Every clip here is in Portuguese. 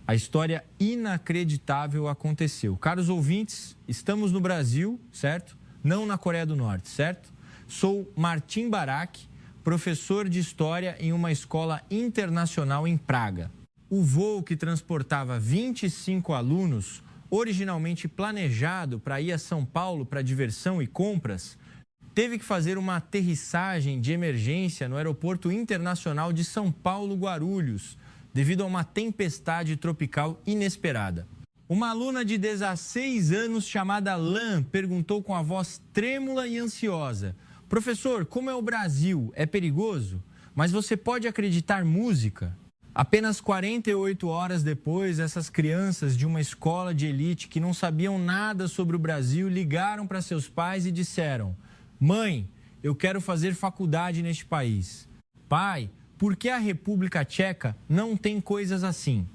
A história inacreditável aconteceu. Caros ouvintes, estamos no Brasil, certo? Não na Coreia do Norte, certo? Sou Martim Barak, professor de História em uma escola internacional em Praga. O voo que transportava 25 alunos, originalmente planejado para ir a São Paulo para diversão e compras, teve que fazer uma aterrissagem de emergência no Aeroporto Internacional de São Paulo, Guarulhos, devido a uma tempestade tropical inesperada. Uma aluna de 16 anos chamada Lan perguntou com a voz trêmula e ansiosa: professor, como é o Brasil? É perigoso? Mas você pode acreditar música? Apenas 48 horas depois, essas crianças de uma escola de elite que não sabiam nada sobre o Brasil ligaram para seus pais e disseram: mãe, eu quero fazer faculdade neste país. Pai, por que a República Tcheca não tem coisas assim?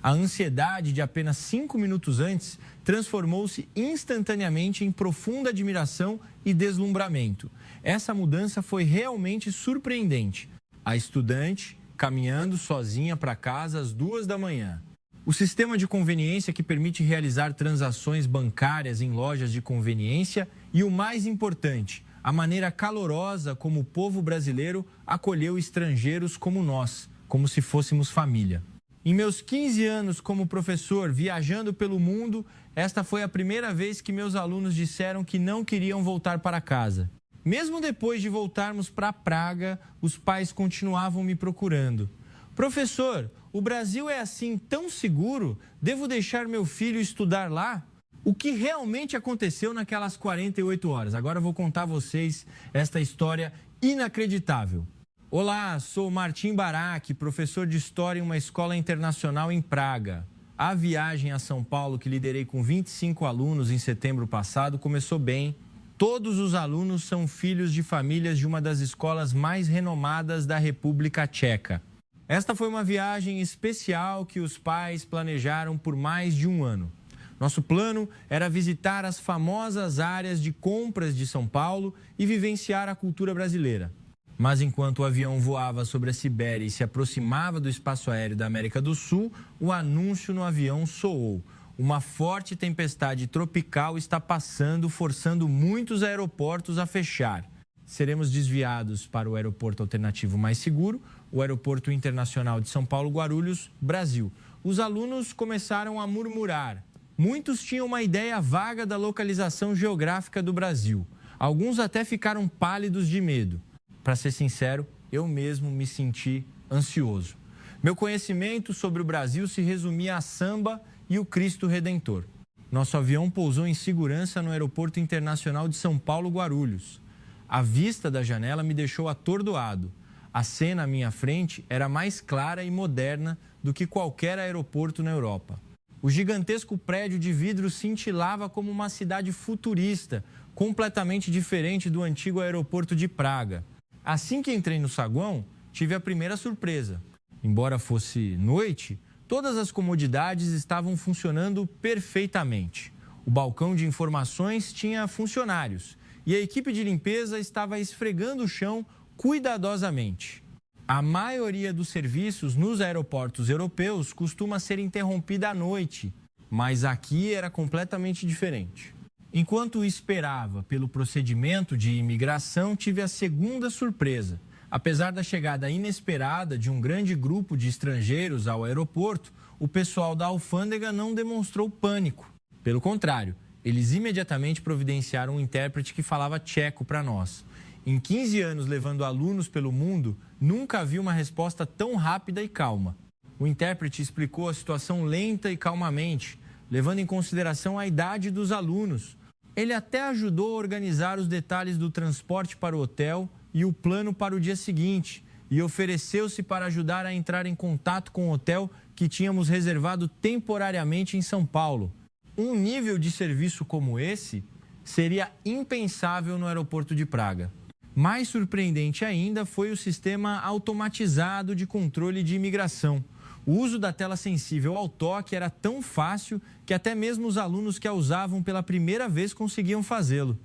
A ansiedade de apenas 5 minutos antes transformou-se instantaneamente em profunda admiração e deslumbramento. Essa mudança foi realmente surpreendente. A estudante caminhando sozinha para casa às 2 da manhã. O sistema de conveniência que permite realizar transações bancárias em lojas de conveniência e, o mais importante, a maneira calorosa como o povo brasileiro acolheu estrangeiros como nós, como se fôssemos família. Em meus 15 anos como professor, viajando pelo mundo, esta foi a primeira vez que meus alunos disseram que não queriam voltar para casa. Mesmo depois de voltarmos para Praga, os pais continuavam me procurando. Professor, o Brasil é assim tão seguro? Devo deixar meu filho estudar lá? O que realmente aconteceu naquelas 48 horas? Agora eu vou contar a vocês esta história inacreditável. Olá, sou Martim Barak, professor de História em uma escola internacional em Praga. A viagem a São Paulo, que liderei com 25 alunos em setembro passado, começou bem. Todos os alunos são filhos de famílias de uma das escolas mais renomadas da República Tcheca. Esta foi uma viagem especial que os pais planejaram por mais de um ano. Nosso plano era visitar as famosas áreas de compras de São Paulo e vivenciar a cultura brasileira. Mas enquanto o avião voava sobre a Sibéria e se aproximava do espaço aéreo da América do Sul, o anúncio no avião soou: uma forte tempestade tropical está passando, forçando muitos aeroportos a fechar. Seremos desviados para o aeroporto alternativo mais seguro, o Aeroporto Internacional de São Paulo, Guarulhos, Brasil. Os alunos começaram a murmurar. Muitos tinham uma ideia vaga da localização geográfica do Brasil. Alguns até ficaram pálidos de medo. Para ser sincero, eu mesmo me senti ansioso. Meu conhecimento sobre o Brasil se resumia a samba e o Cristo Redentor. Nosso avião pousou em segurança no Aeroporto Internacional de São Paulo, Guarulhos. A vista da janela me deixou atordoado. A cena à minha frente era mais clara e moderna do que qualquer aeroporto na Europa. O gigantesco prédio de vidro cintilava como uma cidade futurista, completamente diferente do antigo aeroporto de Praga. Assim que entrei no saguão, tive a primeira surpresa. Embora fosse noite, todas as comodidades estavam funcionando perfeitamente. O balcão de informações tinha funcionários e a equipe de limpeza estava esfregando o chão cuidadosamente. A maioria dos serviços nos aeroportos europeus costuma ser interrompida à noite, mas aqui era completamente diferente. Enquanto esperava pelo procedimento de imigração, tive a segunda surpresa. Apesar da chegada inesperada de um grande grupo de estrangeiros ao aeroporto, o pessoal da alfândega não demonstrou pânico. Pelo contrário, eles imediatamente providenciaram um intérprete que falava tcheco para nós. Em 15 anos levando alunos pelo mundo, nunca vi uma resposta tão rápida e calma. O intérprete explicou a situação lenta e calmamente, levando em consideração a idade dos alunos. Ele até ajudou a organizar os detalhes do transporte para o hotel e o plano para o dia seguinte, e ofereceu-se para ajudar a entrar em contato com o hotel que tínhamos reservado temporariamente em São Paulo. Um nível de serviço como esse seria impensável no aeroporto de Praga. Mais surpreendente ainda foi o sistema automatizado de controle de imigração. O uso da tela sensível ao toque era tão fácil que até mesmo os alunos que a usavam pela primeira vez conseguiam fazê-lo.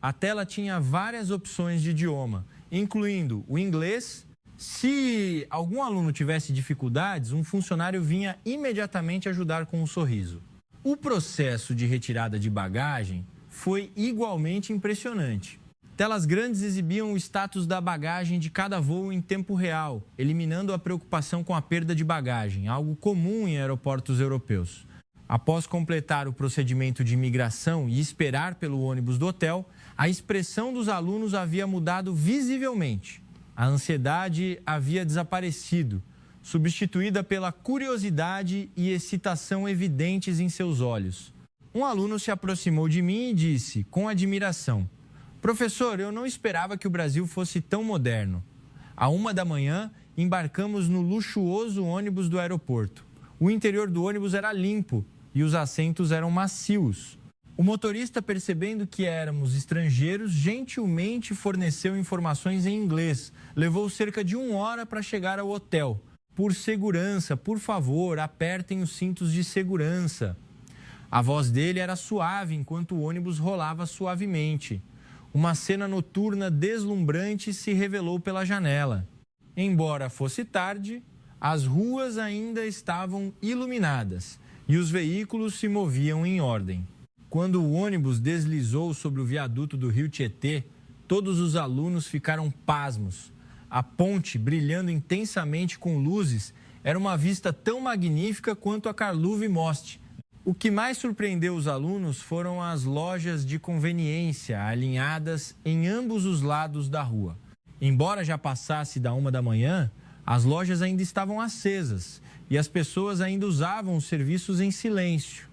A tela tinha várias opções de idioma, incluindo o inglês, Se algum aluno tivesse dificuldades, um funcionário vinha imediatamente ajudar com um sorriso. O processo de retirada de bagagem foi igualmente impressionante. Telas grandes exibiam o status da bagagem de cada voo em tempo real, eliminando a preocupação com a perda de bagagem, algo comum em aeroportos europeus. Após completar o procedimento de imigração e esperar pelo ônibus do hotel, a expressão dos alunos havia mudado visivelmente. A ansiedade havia desaparecido, substituída pela curiosidade e excitação evidentes em seus olhos. Um aluno se aproximou de mim e disse, com admiração: "Professor, eu não esperava que o Brasil fosse tão moderno." À 1 da manhã, embarcamos no luxuoso ônibus do aeroporto. O interior do ônibus era limpo e os assentos eram macios. O motorista, percebendo que éramos estrangeiros, gentilmente forneceu informações em inglês. Levou cerca de 1 hora para chegar ao hotel. "Por segurança, por favor, apertem os cintos de segurança." A voz dele era suave enquanto o ônibus rolava suavemente. Uma cena noturna deslumbrante se revelou pela janela. Embora fosse tarde, as ruas ainda estavam iluminadas e os veículos se moviam em ordem. Quando o ônibus deslizou sobre o viaduto do Rio Tietê, todos os alunos ficaram pasmos. A ponte, brilhando intensamente com luzes, era uma vista tão magnífica quanto a Carluve Most. O que mais surpreendeu os alunos foram as lojas de conveniência alinhadas em ambos os lados da rua. Embora já passasse da 1 da manhã, as lojas ainda estavam acesas e as pessoas ainda usavam os serviços em silêncio.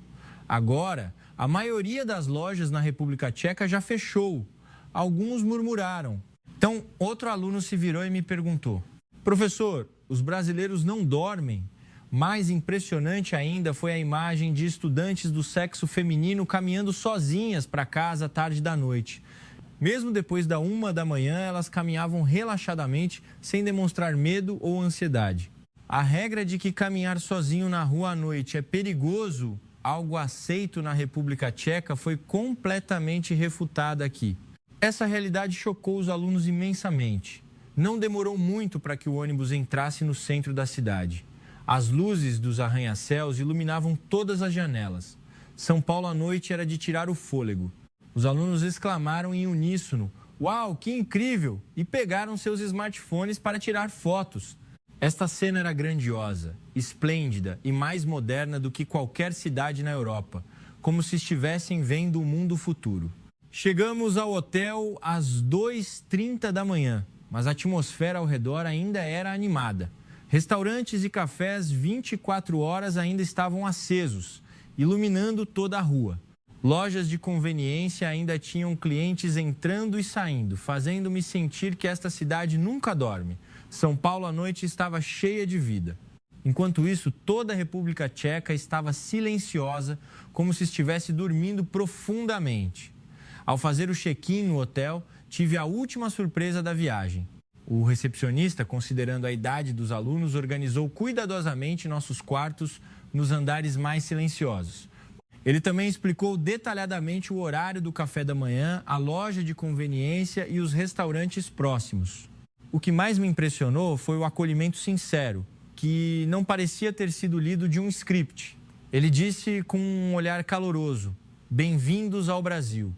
Agora, a maioria das lojas na República Tcheca já fechou. Alguns murmuraram. Então, outro aluno se virou e me perguntou: "Professor, os brasileiros não dormem?" Mais impressionante ainda foi a imagem de estudantes do sexo feminino caminhando sozinhas para casa à tarde da noite. Mesmo depois da 1 da manhã, elas caminhavam relaxadamente, sem demonstrar medo ou ansiedade. A regra de que caminhar sozinho na rua à noite é perigoso, algo aceito na República Tcheca, foi completamente refutada aqui. Essa realidade chocou os alunos imensamente. Não demorou muito para que o ônibus entrasse no centro da cidade. As luzes dos arranha-céus iluminavam todas as janelas. São Paulo à noite era de tirar o fôlego. Os alunos exclamaram em uníssono: "Uau, que incrível!" e pegaram seus smartphones para tirar fotos. Esta cena era grandiosa, esplêndida e mais moderna do que qualquer cidade na Europa, como se estivessem vendo o mundo futuro. Chegamos ao hotel às 2h30 da manhã, mas a atmosfera ao redor ainda era animada. Restaurantes e cafés 24 horas ainda estavam acesos, iluminando toda a rua. Lojas de conveniência ainda tinham clientes entrando e saindo, fazendo-me sentir que esta cidade nunca dorme. São Paulo à noite estava cheia de vida. Enquanto isso, toda a República Tcheca estava silenciosa, como se estivesse dormindo profundamente. Ao fazer o check-in no hotel, tive a última surpresa da viagem. O recepcionista, considerando a idade dos alunos, organizou cuidadosamente nossos quartos nos andares mais silenciosos. Ele também explicou detalhadamente o horário do café da manhã, a loja de conveniência e os restaurantes próximos. O que mais me impressionou foi o acolhimento sincero, que não parecia ter sido lido de um script. Ele disse com um olhar caloroso: "Bem-vindos ao Brasil."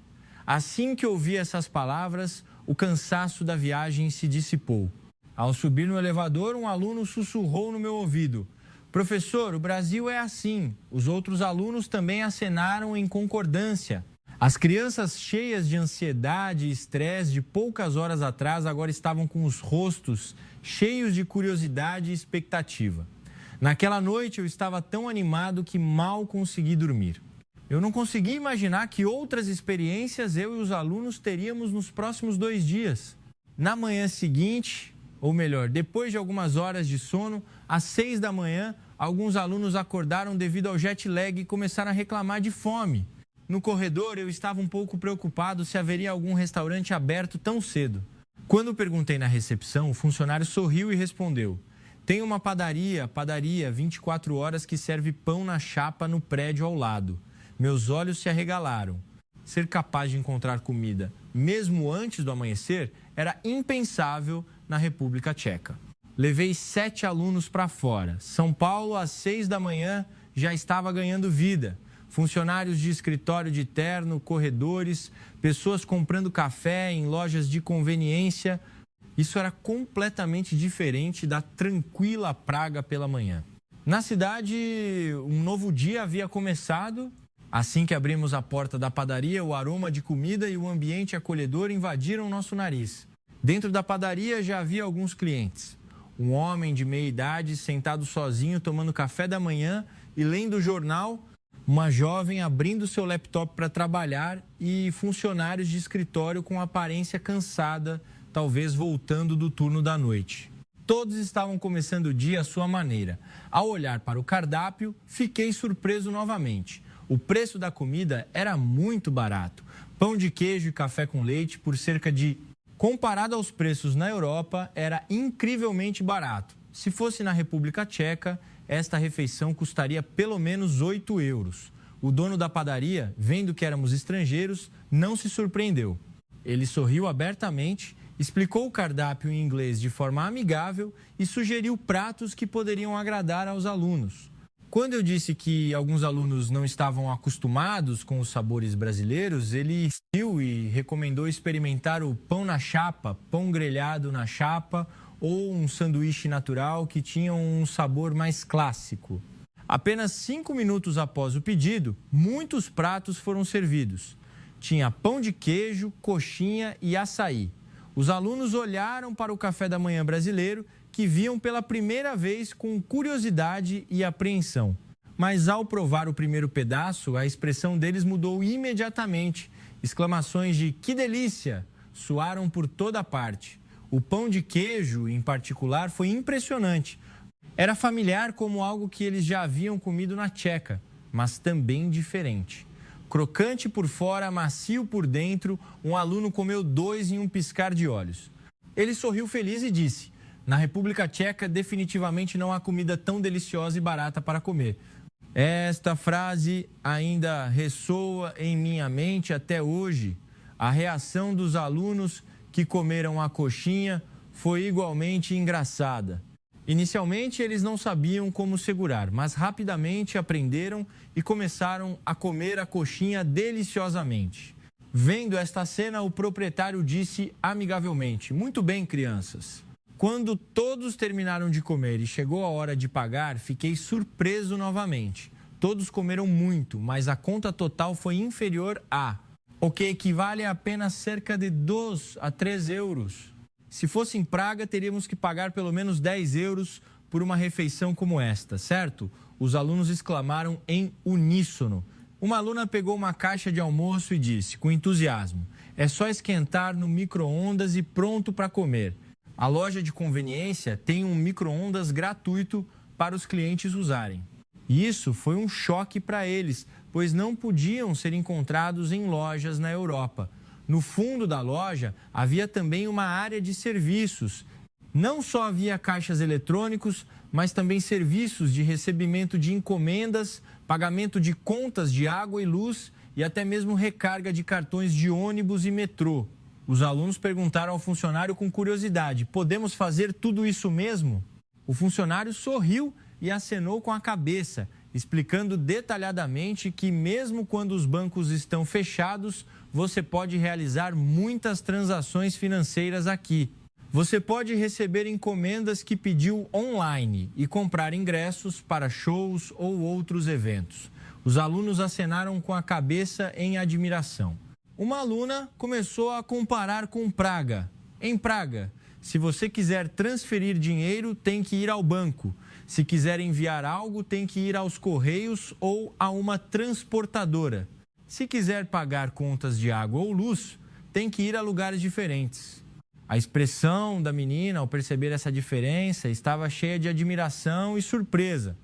Assim que ouvi essas palavras, o cansaço da viagem se dissipou. Ao subir no elevador, um aluno sussurrou no meu ouvido: "Professor, o Brasil é assim." Os outros alunos também acenaram em concordância. As crianças cheias de ansiedade e estresse de poucas horas atrás agora estavam com os rostos cheios de curiosidade e expectativa. Naquela noite eu estava tão animado que mal consegui dormir. Eu não conseguia imaginar que outras experiências eu e os alunos teríamos nos próximos 2 dias. Na manhã seguinte, ou melhor, depois de algumas horas de sono, às 6 da manhã, alguns alunos acordaram devido ao jet lag e começaram a reclamar de fome. No corredor, eu estava um pouco preocupado se haveria algum restaurante aberto tão cedo. Quando perguntei na recepção, o funcionário sorriu e respondeu: "Tem uma padaria 24 horas que serve pão na chapa no prédio ao lado." Meus olhos se arregalaram. Ser capaz de encontrar comida, mesmo antes do amanhecer, era impensável na República Tcheca. Levei 7 alunos para fora. São Paulo, às 6 da manhã, já estava ganhando vida. Funcionários de escritório de terno, corredores, pessoas comprando café em lojas de conveniência. Isso era completamente diferente da tranquila Praga pela manhã. Na cidade, um novo dia havia começado. Assim que abrimos a porta da padaria, o aroma de comida e o ambiente acolhedor invadiram nosso nariz. Dentro da padaria já havia alguns clientes. Um homem de meia idade sentado sozinho tomando café da manhã e lendo o jornal. Uma jovem abrindo seu laptop para trabalhar e funcionários de escritório com aparência cansada, talvez voltando do turno da noite. Todos estavam começando o dia à sua maneira. Ao olhar para o cardápio, fiquei surpreso novamente. O preço da comida era muito barato. Pão de queijo e café com leite por cerca de... Comparado aos preços na Europa, era incrivelmente barato. Se fosse na República Tcheca, esta refeição custaria pelo menos 8 euros. O dono da padaria, vendo que éramos estrangeiros, não se surpreendeu. Ele sorriu abertamente, explicou o cardápio em inglês de forma amigável e sugeriu pratos que poderiam agradar aos alunos. Quando eu disse que alguns alunos não estavam acostumados com os sabores brasileiros, ele riu e recomendou experimentar o pão na chapa, pão grelhado na chapa ou um sanduíche natural que tinha um sabor mais clássico. Apenas 5 minutos após o pedido, muitos pratos foram servidos. Tinha pão de queijo, coxinha e açaí. Os alunos olharam para o café da manhã brasileiro, que viam pela primeira vez com curiosidade e apreensão. Mas ao provar o primeiro pedaço, a expressão deles mudou imediatamente. Exclamações de "que delícia!" soaram por toda parte. O pão de queijo, em particular, foi impressionante. Era familiar como algo que eles já haviam comido na Tcheca, mas também diferente. Crocante por fora, macio por dentro, um aluno comeu 2 em um piscar de olhos. Ele sorriu feliz e disse: "Na República Tcheca, definitivamente não há comida tão deliciosa e barata para comer." Esta frase ainda ressoa em minha mente até hoje. A reação dos alunos que comeram a coxinha foi igualmente engraçada. Inicialmente, eles não sabiam como segurar, mas rapidamente aprenderam e começaram a comer a coxinha deliciosamente. Vendo esta cena, o proprietário disse amigavelmente: "Muito bem, crianças." Quando todos terminaram de comer e chegou a hora de pagar, fiquei surpreso novamente. Todos comeram muito, mas a conta total foi inferior o que equivale a apenas cerca de 2 a 3 euros. Se fosse em Praga, teríamos que pagar pelo menos 10 euros por uma refeição como esta, certo? Os alunos exclamaram em uníssono. Uma aluna pegou uma caixa de almoço e disse, com entusiasmo: "É só esquentar no micro-ondas e pronto para comer." A loja de conveniência tem um micro-ondas gratuito para os clientes usarem. Isso foi um choque para eles, pois não podiam ser encontrados em lojas na Europa. No fundo da loja havia também uma área de serviços. Não só havia caixas eletrônicos, mas também serviços de recebimento de encomendas, pagamento de contas de água e luz e até mesmo recarga de cartões de ônibus e metrô. Os alunos perguntaram ao funcionário com curiosidade: "Podemos fazer tudo isso mesmo?" O funcionário sorriu e acenou com a cabeça, explicando detalhadamente que mesmo quando os bancos estão fechados, você pode realizar muitas transações financeiras aqui. Você pode receber encomendas que pediu online e comprar ingressos para shows ou outros eventos. Os alunos acenaram com a cabeça em admiração. Uma aluna começou a comparar com Praga. Em Praga, se você quiser transferir dinheiro, tem que ir ao banco. Se quiser enviar algo, tem que ir aos correios ou a uma transportadora. Se quiser pagar contas de água ou luz, tem que ir a lugares diferentes. A expressão da menina, ao perceber essa diferença, estava cheia de admiração e surpresa.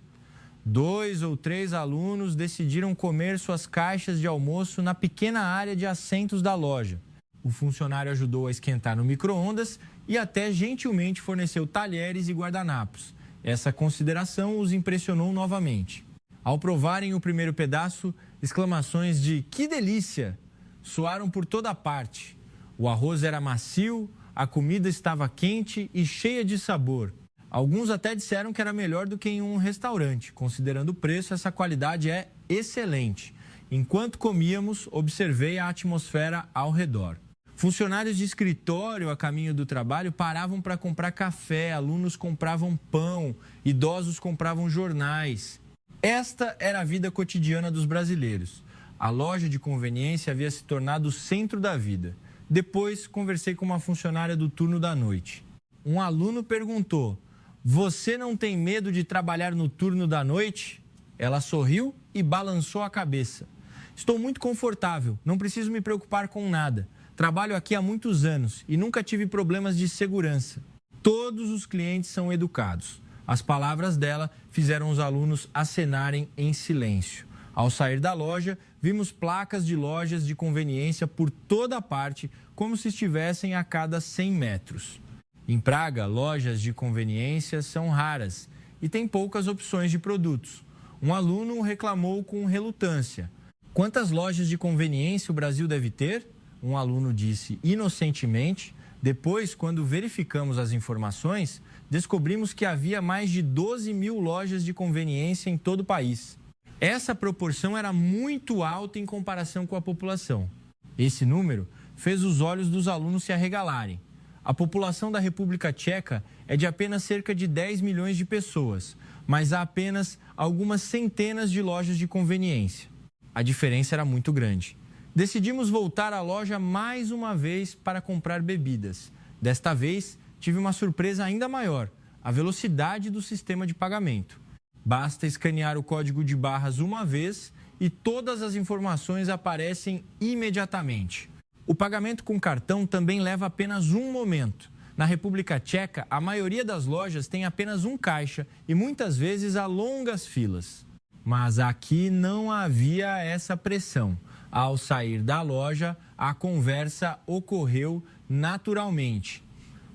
2 ou 3 alunos decidiram comer suas caixas de almoço na pequena área de assentos da loja. O funcionário ajudou a esquentar no micro-ondas e até gentilmente forneceu talheres e guardanapos. Essa consideração os impressionou novamente. Ao provarem o primeiro pedaço, exclamações de "que delícia!" soaram por toda parte. O arroz era macio, a comida estava quente e cheia de sabor. Alguns até disseram que era melhor do que em um restaurante. Considerando o preço, essa qualidade é excelente. Enquanto comíamos, observei a atmosfera ao redor. Funcionários de escritório a caminho do trabalho paravam para comprar café, alunos compravam pão, idosos compravam jornais. Esta era a vida cotidiana dos brasileiros. A loja de conveniência havia se tornado o centro da vida. Depois, conversei com uma funcionária do turno da noite. Um aluno perguntou: "Você não tem medo de trabalhar no turno da noite?" Ela sorriu e balançou a cabeça. "Estou muito confortável, não preciso me preocupar com nada. Trabalho aqui há muitos anos e nunca tive problemas de segurança. Todos os clientes são educados." As palavras dela fizeram os alunos acenarem em silêncio. Ao sair da loja, vimos placas de lojas de conveniência por toda parte, como se estivessem a cada 100 metros. Em Praga, lojas de conveniência são raras e tem poucas opções de produtos. Um aluno reclamou com relutância: "Quantas lojas de conveniência o Brasil deve ter?" Um aluno disse inocentemente. Depois, quando verificamos as informações, descobrimos que havia mais de 12 mil lojas de conveniência em todo o país. Essa proporção era muito alta em comparação com a população. Esse número fez os olhos dos alunos se arregalarem. A população da República Tcheca é de apenas cerca de 10 milhões de pessoas, mas há apenas algumas centenas de lojas de conveniência. A diferença era muito grande. Decidimos voltar à loja mais uma vez para comprar bebidas. Desta vez, tive uma surpresa ainda maior: a velocidade do sistema de pagamento. Basta escanear o código de barras uma vez e todas as informações aparecem imediatamente. O pagamento com cartão também leva apenas um momento. Na República Tcheca, a maioria das lojas tem apenas um caixa e muitas vezes há longas filas. Mas aqui não havia essa pressão. Ao sair da loja, a conversa ocorreu naturalmente.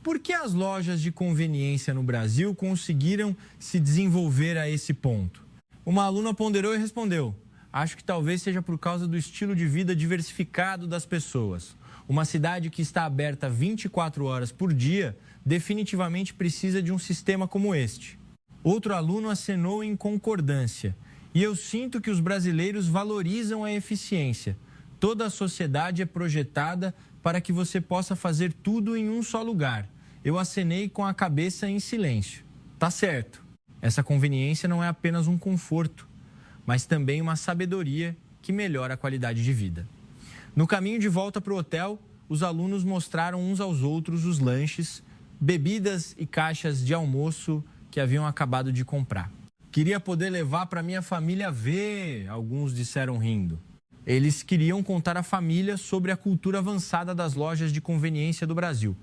Por que as lojas de conveniência no Brasil conseguiram se desenvolver a esse ponto? Uma aluna ponderou e respondeu: "Acho que talvez seja por causa do estilo de vida diversificado das pessoas. Uma cidade que está aberta 24 horas por dia definitivamente precisa de um sistema como este." Outro aluno acenou em concordância: "E eu sinto que os brasileiros valorizam a eficiência. Toda a sociedade é projetada para que você possa fazer tudo em um só lugar." Eu acenei com a cabeça em silêncio. Tá certo. Essa conveniência não é apenas um conforto, mas também uma sabedoria que melhora a qualidade de vida. No caminho de volta para o hotel, os alunos mostraram uns aos outros os lanches, bebidas e caixas de almoço que haviam acabado de comprar. "Queria poder levar para minha família ver", alguns disseram rindo. Eles queriam contar à família sobre a cultura avançada das lojas de conveniência do Brasil.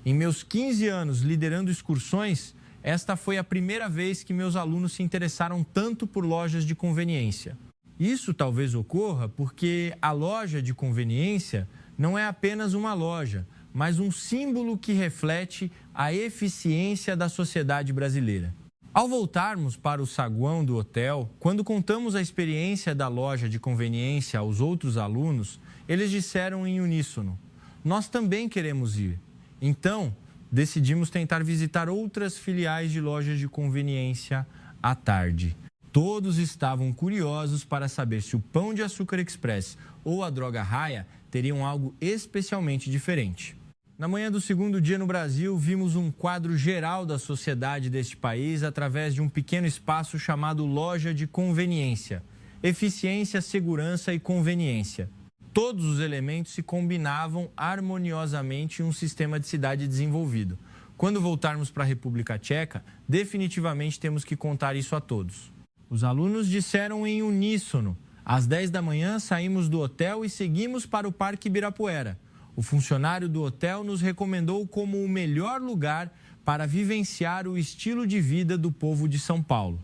Em meus 15 anos liderando excursões, esta foi a primeira vez que meus alunos se interessaram tanto por lojas de conveniência. Isso talvez ocorra porque a loja de conveniência não é apenas uma loja, mas um símbolo que reflete a eficiência da sociedade brasileira. Ao voltarmos para o saguão do hotel, quando contamos a experiência da loja de conveniência aos outros alunos, eles disseram em uníssono: "Nós também queremos ir." Então, decidimos tentar visitar outras filiais de lojas de conveniência à tarde. Todos estavam curiosos para saber se o Pão de Açúcar Express ou a Droga Raia teriam algo especialmente diferente. Na manhã do segundo dia no Brasil, vimos um quadro geral da sociedade deste país através de um pequeno espaço chamado Loja de Conveniência. Eficiência, segurança e conveniência. Todos os elementos se combinavam harmoniosamente em um sistema de cidade desenvolvido. Quando voltarmos para a República Tcheca, definitivamente temos que contar isso a todos. Os alunos disseram em uníssono: "Às 10 da manhã saímos do hotel e seguimos para o Parque Ibirapuera. O funcionário do hotel nos recomendou como o melhor lugar para vivenciar o estilo de vida do povo de São Paulo."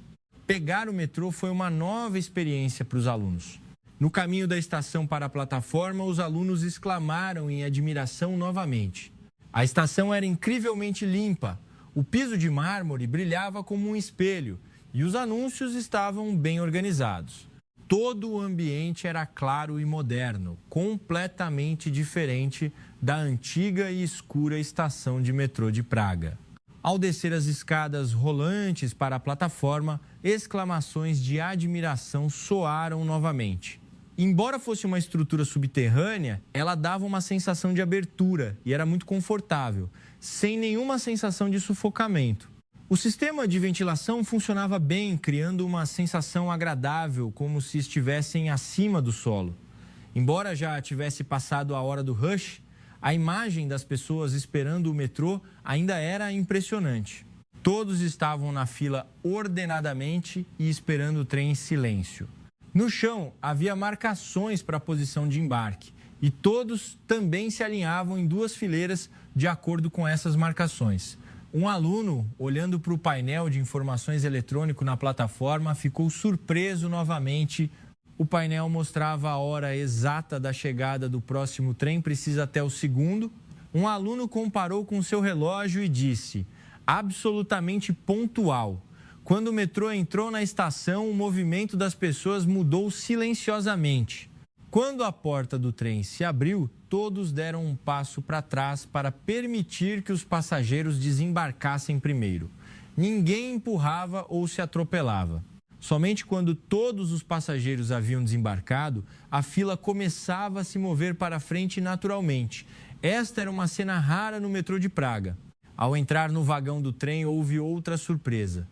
Pegar o metrô foi uma nova experiência para os alunos. No caminho da estação para a plataforma, os alunos exclamaram em admiração novamente. A estação era incrivelmente limpa. O piso de mármore brilhava como um espelho e os anúncios estavam bem organizados. Todo o ambiente era claro e moderno, completamente diferente da antiga e escura estação de metrô de Praga. Ao descer as escadas rolantes para a plataforma, exclamações de admiração soaram novamente. Embora fosse uma estrutura subterrânea, ela dava uma sensação de abertura e era muito confortável, sem nenhuma sensação de sufocamento. O sistema de ventilação funcionava bem, criando uma sensação agradável, como se estivessem acima do solo. Embora já tivesse passado a hora do rush, a imagem das pessoas esperando o metrô ainda era impressionante. Todos estavam na fila ordenadamente e esperando o trem em silêncio. No chão, havia marcações para a posição de embarque e todos também se alinhavam em duas fileiras de acordo com essas marcações. Um aluno, olhando para o painel de informações eletrônico na plataforma, ficou surpreso novamente. O painel mostrava a hora exata da chegada do próximo trem, precisa até o segundo. Um aluno comparou com seu relógio e disse: absolutamente pontual. Quando o metrô entrou na estação, o movimento das pessoas mudou silenciosamente. Quando a porta do trem se abriu, todos deram um passo para trás para permitir que os passageiros desembarcassem primeiro. Ninguém empurrava ou se atropelava. Somente quando todos os passageiros haviam desembarcado, a fila começava a se mover para frente naturalmente. Esta era uma cena rara no metrô de Praga. Ao entrar no vagão do trem, houve outra surpresa.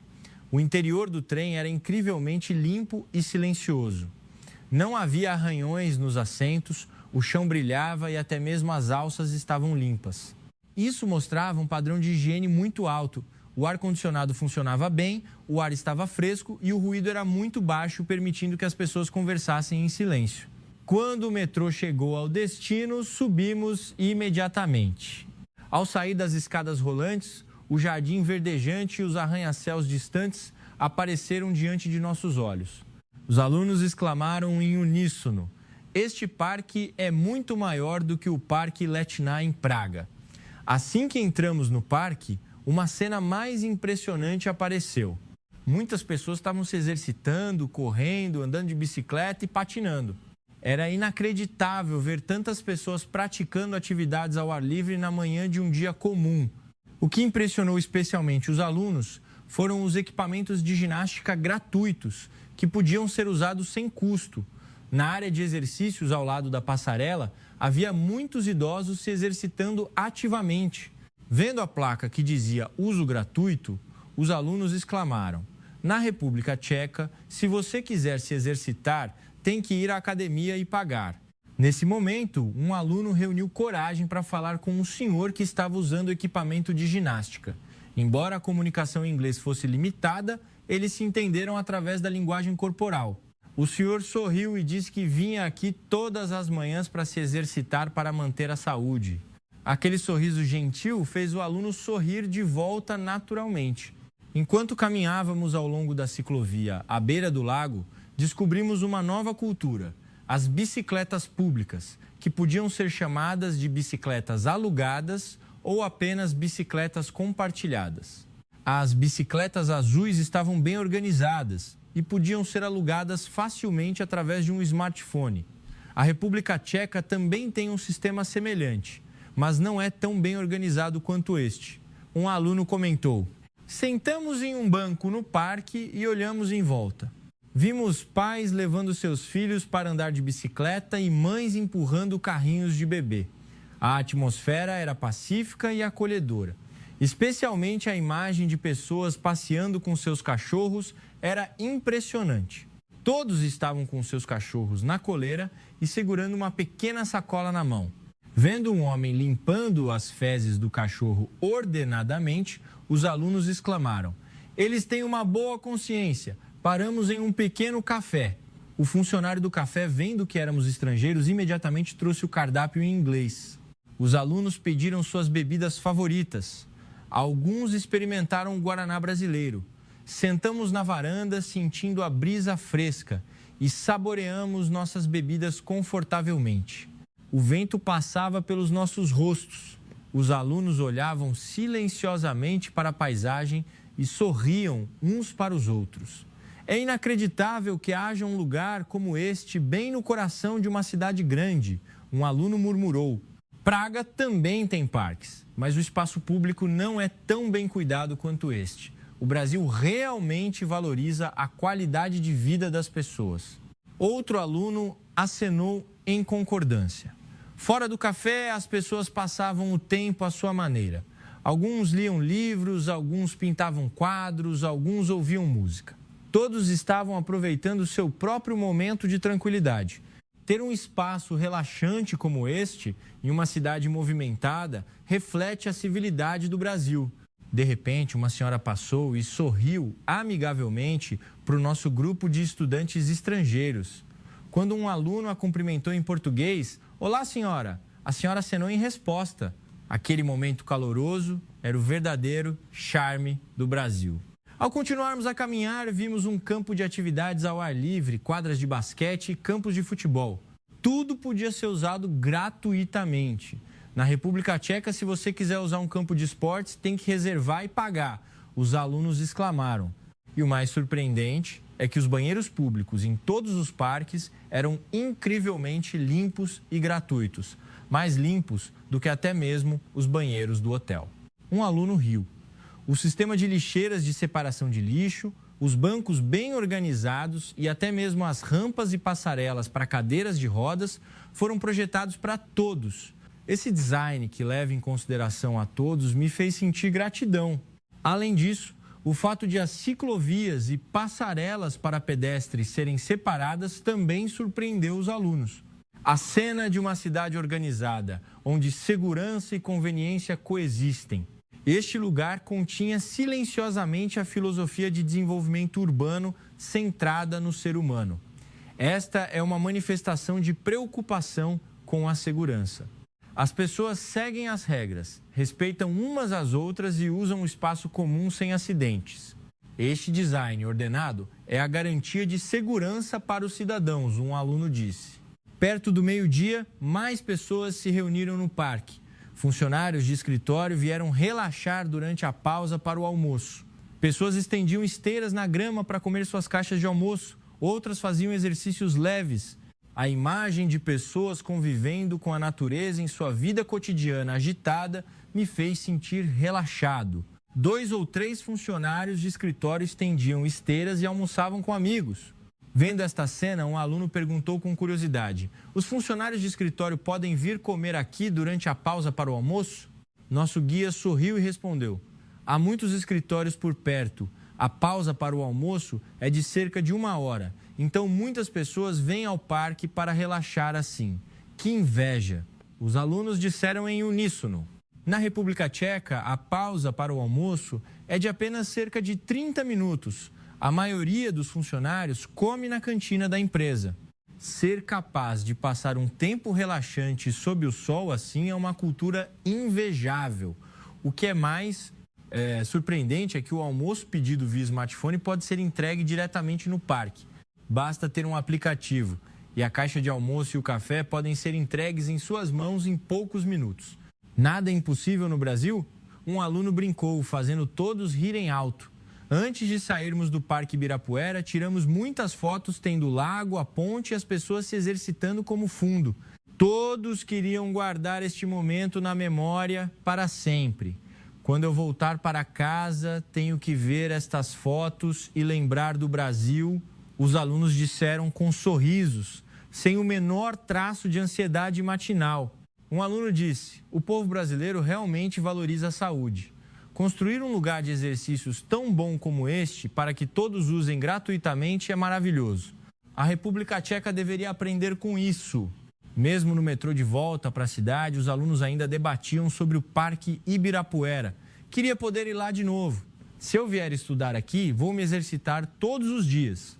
O interior do trem era incrivelmente limpo e silencioso. Não havia arranhões nos assentos, o chão brilhava e até mesmo as alças estavam limpas. Isso mostrava um padrão de higiene muito alto. O ar-condicionado funcionava bem, o ar estava fresco e o ruído era muito baixo, permitindo que as pessoas conversassem em silêncio. Quando o metrô chegou ao destino, subimos imediatamente. Ao sair das escadas rolantes, o jardim verdejante e os arranha-céus distantes apareceram diante de nossos olhos. Os alunos exclamaram em uníssono: este parque é muito maior do que o Parque Letná em Praga. Assim que entramos no parque, uma cena mais impressionante apareceu. Muitas pessoas estavam se exercitando, correndo, andando de bicicleta e patinando. Era inacreditável ver tantas pessoas praticando atividades ao ar livre na manhã de um dia comum. O que impressionou especialmente os alunos foram os equipamentos de ginástica gratuitos, que podiam ser usados sem custo. Na área de exercícios ao lado da passarela, havia muitos idosos se exercitando ativamente. Vendo a placa que dizia uso gratuito, os alunos exclamaram: na República Tcheca, se você quiser se exercitar, tem que ir à academia e pagar. Nesse momento, um aluno reuniu coragem para falar com um senhor que estava usando equipamento de ginástica. Embora a comunicação em inglês fosse limitada, eles se entenderam através da linguagem corporal. O senhor sorriu e disse que vinha aqui todas as manhãs para se exercitar para manter a saúde. Aquele sorriso gentil fez o aluno sorrir de volta naturalmente. Enquanto caminhávamos ao longo da ciclovia à beira do lago, descobrimos uma nova cultura: as bicicletas públicas, que podiam ser chamadas de bicicletas alugadas ou apenas bicicletas compartilhadas. As bicicletas azuis estavam bem organizadas e podiam ser alugadas facilmente através de um smartphone. A República Tcheca também tem um sistema semelhante, mas não é tão bem organizado quanto este. Um aluno comentou: sentamos em um banco no parque e olhamos em volta. Vimos pais levando seus filhos para andar de bicicleta e mães empurrando carrinhos de bebê. A atmosfera era pacífica e acolhedora. Especialmente a imagem de pessoas passeando com seus cachorros era impressionante. Todos estavam com seus cachorros na coleira e segurando uma pequena sacola na mão. Vendo um homem limpando as fezes do cachorro ordenadamente, os alunos exclamaram: eles têm uma boa consciência, paramos em um pequeno café. O funcionário do café, vendo que éramos estrangeiros, imediatamente trouxe o cardápio em inglês. Os alunos pediram suas bebidas favoritas. Alguns experimentaram o guaraná brasileiro. Sentamos na varanda sentindo a brisa fresca e saboreamos nossas bebidas confortavelmente. O vento passava pelos nossos rostos. Os alunos olhavam silenciosamente para a paisagem e sorriam uns para os outros. É inacreditável que haja um lugar como este bem no coração de uma cidade grande, um aluno murmurou. Praga também tem parques, mas o espaço público não é tão bem cuidado quanto este. O Brasil realmente valoriza a qualidade de vida das pessoas. Outro aluno acenou em concordância. Fora do café, as pessoas passavam o tempo à sua maneira. Alguns liam livros, alguns pintavam quadros, alguns ouviam música. Todos estavam aproveitando o seu próprio momento de tranquilidade. Ter um espaço relaxante como este, em uma cidade movimentada, reflete a civilidade do Brasil. De repente, uma senhora passou e sorriu amigavelmente para o nosso grupo de estudantes estrangeiros. Quando um aluno a cumprimentou em português, "Olá, senhora!", a senhora acenou em resposta. Aquele momento caloroso era o verdadeiro charme do Brasil. Ao continuarmos a caminhar, vimos um campo de atividades ao ar livre, quadras de basquete e campos de futebol. Tudo podia ser usado gratuitamente. Na República Tcheca, se você quiser usar um campo de esportes, tem que reservar e pagar, os alunos exclamaram. E o mais surpreendente é que os banheiros públicos em todos os parques eram incrivelmente limpos e gratuitos, mais limpos do que até mesmo os banheiros do hotel. Um aluno riu. O sistema de lixeiras de separação de lixo, os bancos bem organizados e até mesmo as rampas e passarelas para cadeiras de rodas foram projetados para todos. Esse design que leva em consideração a todos me fez sentir gratidão. Além disso, o fato de as ciclovias e passarelas para pedestres serem separadas também surpreendeu os alunos. A cena de uma cidade organizada, onde segurança e conveniência coexistem. Este lugar continha silenciosamente a filosofia de desenvolvimento urbano centrada no ser humano. Esta é uma manifestação de preocupação com a segurança. As pessoas seguem as regras, respeitam umas às outras e usam o espaço comum sem acidentes. Este design ordenado é a garantia de segurança para os cidadãos, um aluno disse. Perto do meio-dia, mais pessoas se reuniram no parque. Funcionários de escritório vieram relaxar durante a pausa para o almoço. Pessoas estendiam esteiras na grama para comer suas caixas de almoço, outras faziam exercícios leves. A imagem de pessoas convivendo com a natureza em sua vida cotidiana agitada me fez sentir relaxado. 2 ou 3 funcionários de escritório estendiam esteiras e almoçavam com amigos. Vendo esta cena, um aluno perguntou com curiosidade: "Os funcionários de escritório podem vir comer aqui durante a pausa para o almoço?" Nosso guia sorriu e respondeu: "Há muitos escritórios por perto. A pausa para o almoço é de cerca de 1 hora. Então, muitas pessoas vêm ao parque para relaxar assim. Que inveja!" Os alunos disseram em uníssono. Na República Tcheca, a pausa para o almoço é de apenas cerca de 30 minutos. A maioria dos funcionários come na cantina da empresa. Ser capaz de passar um tempo relaxante sob o sol assim é uma cultura invejável. O que é mais surpreendente é que o almoço pedido via smartphone pode ser entregue diretamente no parque. Basta ter um aplicativo e a caixa de almoço e o café podem ser entregues em suas mãos em poucos minutos. Nada é impossível no Brasil? Um aluno brincou, fazendo todos rirem alto. Antes de sairmos do Parque Ibirapuera, tiramos muitas fotos tendo o lago, a ponte e as pessoas se exercitando como fundo. Todos queriam guardar este momento na memória para sempre. Quando eu voltar para casa, tenho que ver estas fotos e lembrar do Brasil, os alunos disseram com sorrisos, sem o menor traço de ansiedade matinal. Um aluno disse: "O povo brasileiro realmente valoriza a saúde. Construir um lugar de exercícios tão bom como este, para que todos usem gratuitamente, é maravilhoso. A República Tcheca deveria aprender com isso." Mesmo no metrô de volta para a cidade, os alunos ainda debatiam sobre o Parque Ibirapuera. Queria poder ir lá de novo. Se eu vier estudar aqui, vou me exercitar todos os dias.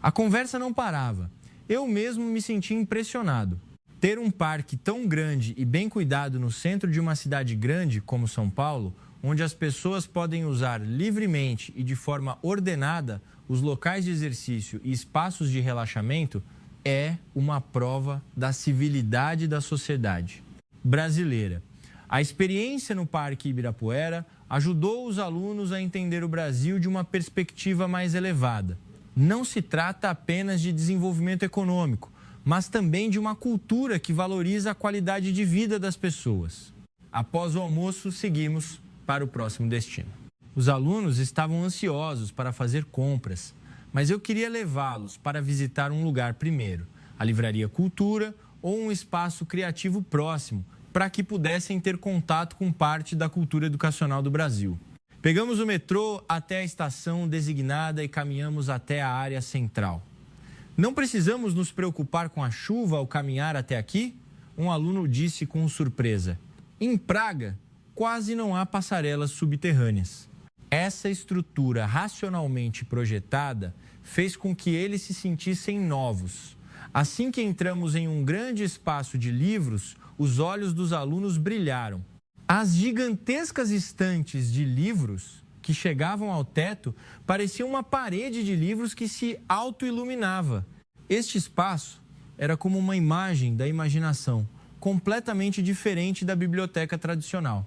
A conversa não parava. Eu mesmo me senti impressionado. Ter um parque tão grande e bem cuidado no centro de uma cidade grande como São Paulo, onde as pessoas podem usar livremente e de forma ordenada os locais de exercício e espaços de relaxamento, é uma prova da civilidade da sociedade brasileira. A experiência no Parque Ibirapuera ajudou os alunos a entender o Brasil de uma perspectiva mais elevada. Não se trata apenas de desenvolvimento econômico, mas também de uma cultura que valoriza a qualidade de vida das pessoas. Após o almoço, seguimos para o próximo destino. Os alunos estavam ansiosos para fazer compras, mas eu queria levá-los para visitar um lugar primeiro, a Livraria Cultura ou um espaço criativo próximo, para que pudessem ter contato com parte da cultura educacional do Brasil. Pegamos o metrô até a estação designada e caminhamos até a área central. Não precisamos nos preocupar com a chuva ao caminhar até aqui? Um aluno disse com surpresa. Em Praga, quase não há passarelas subterrâneas. Essa estrutura racionalmente projetada fez com que eles se sentissem novos. Assim que entramos em um grande espaço de livros, os olhos dos alunos brilharam. As gigantescas estantes de livros que chegavam ao teto pareciam uma parede de livros que se autoiluminava. Este espaço era como uma imagem da imaginação, completamente diferente da biblioteca tradicional.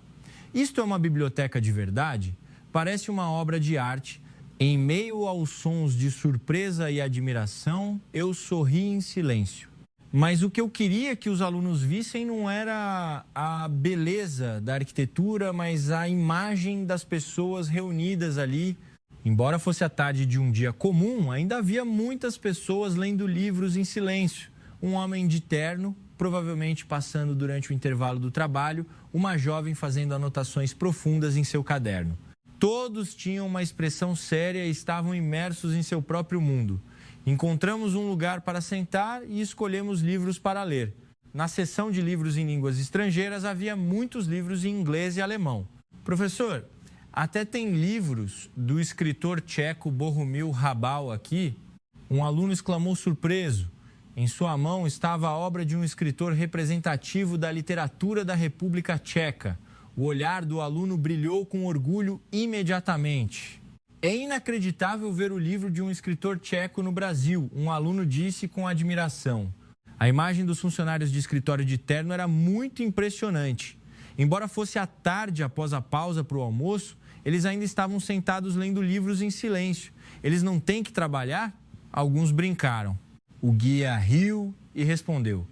Isto é uma biblioteca de verdade? Parece uma obra de arte. Em meio aos sons de surpresa e admiração, eu sorri em silêncio. Mas o que eu queria que os alunos vissem não era a beleza da arquitetura, mas a imagem das pessoas reunidas ali. Embora fosse a tarde de um dia comum, ainda havia muitas pessoas lendo livros em silêncio. Um homem de terno, provavelmente passando durante o intervalo do trabalho, uma jovem fazendo anotações profundas em seu caderno. Todos tinham uma expressão séria e estavam imersos em seu próprio mundo. Encontramos um lugar para sentar e escolhemos livros para ler. Na seção de livros em línguas estrangeiras havia muitos livros em inglês e alemão. Professor, até tem livros do escritor tcheco Bohumil Hrabal aqui. Um aluno exclamou surpreso. Em sua mão estava a obra de um escritor representativo da literatura da República Tcheca. O olhar do aluno brilhou com orgulho imediatamente. É inacreditável ver o livro de um escritor tcheco no Brasil, um aluno disse com admiração. A imagem dos funcionários de escritório de terno era muito impressionante. Embora fosse à tarde após a pausa para o almoço, eles ainda estavam sentados lendo livros em silêncio. Eles não têm que trabalhar? Alguns brincaram. O guia riu e respondeu.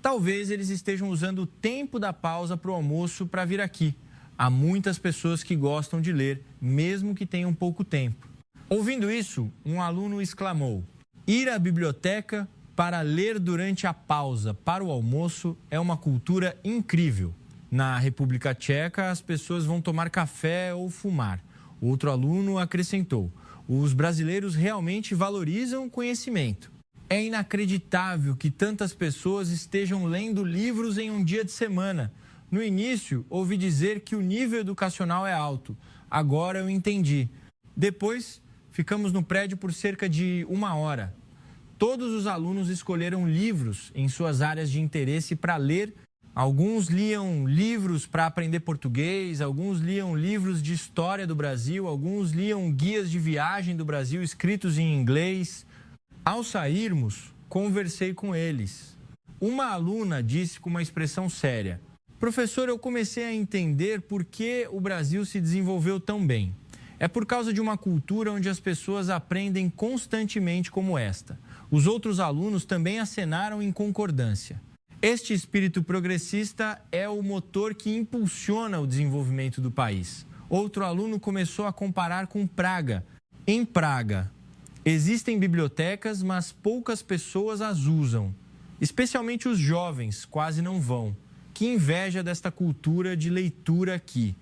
Talvez eles estejam usando o tempo da pausa para o almoço para vir aqui. Há muitas pessoas que gostam de ler, mesmo que tenham pouco tempo. Ouvindo isso, um aluno exclamou: ir à biblioteca para ler durante a pausa para o almoço é uma cultura incrível. Na República Tcheca, as pessoas vão tomar café ou fumar. Outro aluno acrescentou: os brasileiros realmente valorizam o conhecimento. É inacreditável que tantas pessoas estejam lendo livros em um dia de semana. No início, ouvi dizer que o nível educacional é alto. Agora eu entendi. Depois, ficamos no prédio por cerca de 1 hora. Todos os alunos escolheram livros em suas áreas de interesse para ler. Alguns liam livros para aprender português, alguns liam livros de história do Brasil, alguns liam guias de viagem do Brasil escritos em inglês. Ao sairmos, conversei com eles. Uma aluna disse com uma expressão séria: professor, eu comecei a entender por que o Brasil se desenvolveu tão bem. É por causa de uma cultura onde as pessoas aprendem constantemente como esta. Os outros alunos também acenaram em concordância. Este espírito progressista é o motor que impulsiona o desenvolvimento do país. Outro aluno começou a comparar com Praga. Em Praga, existem bibliotecas, mas poucas pessoas as usam. Especialmente os jovens quase não vão. Que inveja desta cultura de leitura aqui.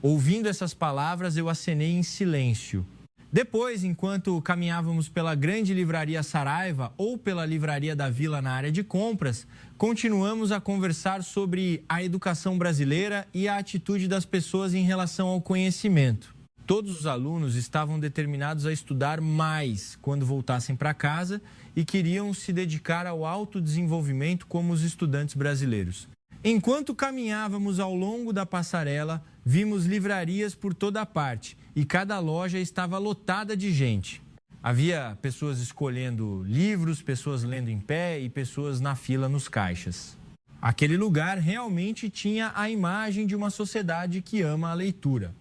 Ouvindo essas palavras, eu acenei em silêncio. Depois, enquanto caminhávamos pela grande livraria Saraiva ou pela livraria da Vila na área de compras, continuamos a conversar sobre a educação brasileira e a atitude das pessoas em relação ao conhecimento. Todos os alunos estavam determinados a estudar mais quando voltassem para casa e queriam se dedicar ao autodesenvolvimento como os estudantes brasileiros. Enquanto caminhávamos ao longo da passarela, vimos livrarias por toda parte e cada loja estava lotada de gente. Havia pessoas escolhendo livros, pessoas lendo em pé e pessoas na fila nos caixas. Aquele lugar realmente tinha a imagem de uma sociedade que ama a leitura.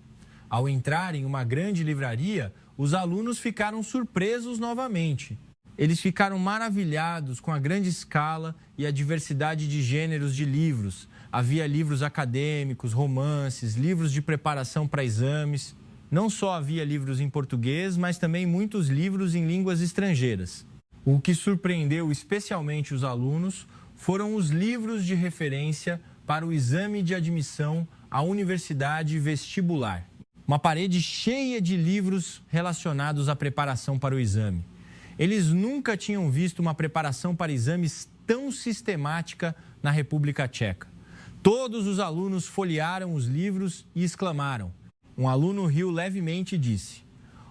Ao entrar em uma grande livraria, os alunos ficaram surpresos novamente. Eles ficaram maravilhados com a grande escala e a diversidade de gêneros de livros. Havia livros acadêmicos, romances, livros de preparação para exames. Não só havia livros em português, mas também muitos livros em línguas estrangeiras. O que surpreendeu especialmente os alunos foram os livros de referência para o exame de admissão à universidade vestibular. Uma parede cheia de livros relacionados à preparação para o exame. Eles nunca tinham visto uma preparação para exames tão sistemática na República Tcheca. Todos os alunos folhearam os livros e exclamaram. Um aluno riu levemente e disse: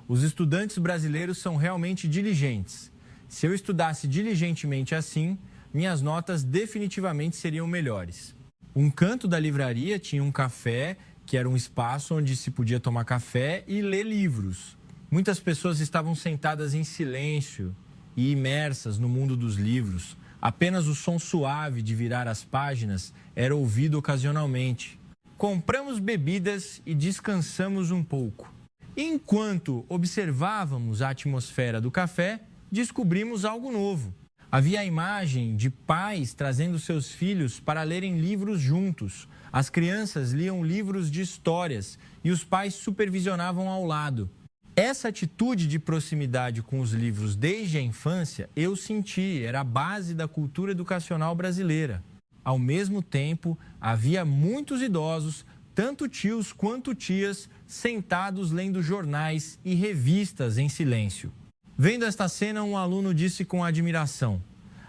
"Os estudantes brasileiros são realmente diligentes. Se eu estudasse diligentemente assim, minhas notas definitivamente seriam melhores." Um canto da livraria tinha um café, que era um espaço onde se podia tomar café e ler livros. Muitas pessoas estavam sentadas em silêncio e imersas no mundo dos livros. Apenas o som suave de virar as páginas era ouvido ocasionalmente. Compramos bebidas e descansamos um pouco. Enquanto observávamos a atmosfera do café, descobrimos algo novo. Havia a imagem de pais trazendo seus filhos para lerem livros juntos. As crianças liam livros de histórias e os pais supervisionavam ao lado. Essa atitude de proximidade com os livros desde a infância, eu senti, era a base da cultura educacional brasileira. Ao mesmo tempo, havia muitos idosos, tanto tios quanto tias, sentados lendo jornais e revistas em silêncio. Vendo esta cena, um aluno disse com admiração: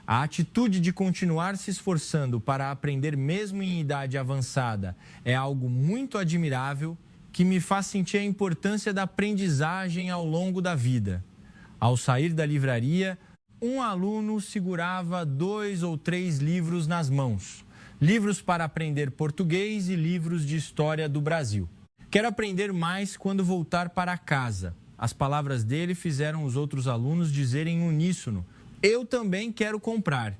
"A atitude de continuar se esforçando para aprender mesmo em idade avançada é algo muito admirável que me faz sentir a importância da aprendizagem ao longo da vida." Ao sair da livraria, um aluno segurava 2 ou 3 livros nas mãos. Livros para aprender português e livros de história do Brasil. "Quero aprender mais quando voltar para casa." As palavras dele fizeram os outros alunos dizerem em uníssono: "Eu também quero comprar."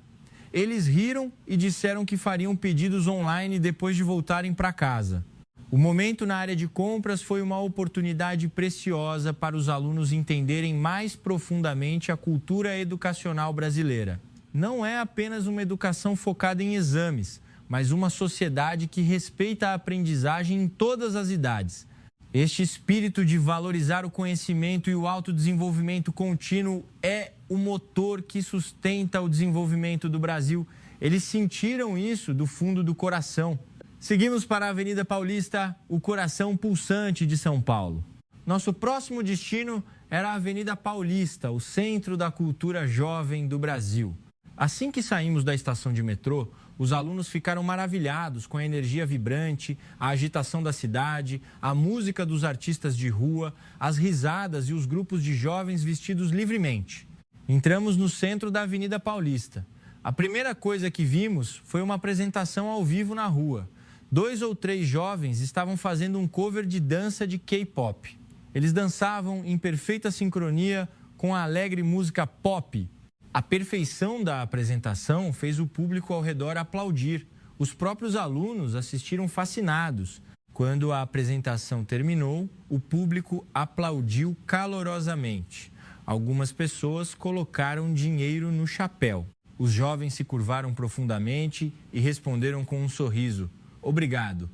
Eles riram e disseram que fariam pedidos online depois de voltarem para casa. O momento na área de compras foi uma oportunidade preciosa para os alunos entenderem mais profundamente a cultura educacional brasileira. Não é apenas uma educação focada em exames, mas uma sociedade que respeita a aprendizagem em todas as idades. Este espírito de valorizar o conhecimento e o autodesenvolvimento contínuo é o motor que sustenta o desenvolvimento do Brasil. Eles sentiram isso do fundo do coração. Seguimos para a Avenida Paulista, o coração pulsante de São Paulo. Nosso próximo destino era a Avenida Paulista, o centro da cultura jovem do Brasil. Assim que saímos da estação de metrô, os alunos ficaram maravilhados com a energia vibrante, a agitação da cidade, a música dos artistas de rua, as risadas e os grupos de jovens vestidos livremente. Entramos no centro da Avenida Paulista. A primeira coisa que vimos foi uma apresentação ao vivo na rua. 2 ou 3 jovens estavam fazendo um cover de dança de K-pop. Eles dançavam em perfeita sincronia com a alegre música pop. A perfeição da apresentação fez o público ao redor aplaudir. Os próprios alunos assistiram fascinados. Quando a apresentação terminou, o público aplaudiu calorosamente. Algumas pessoas colocaram dinheiro no chapéu. Os jovens se curvaram profundamente e responderam com um sorriso: "Obrigado."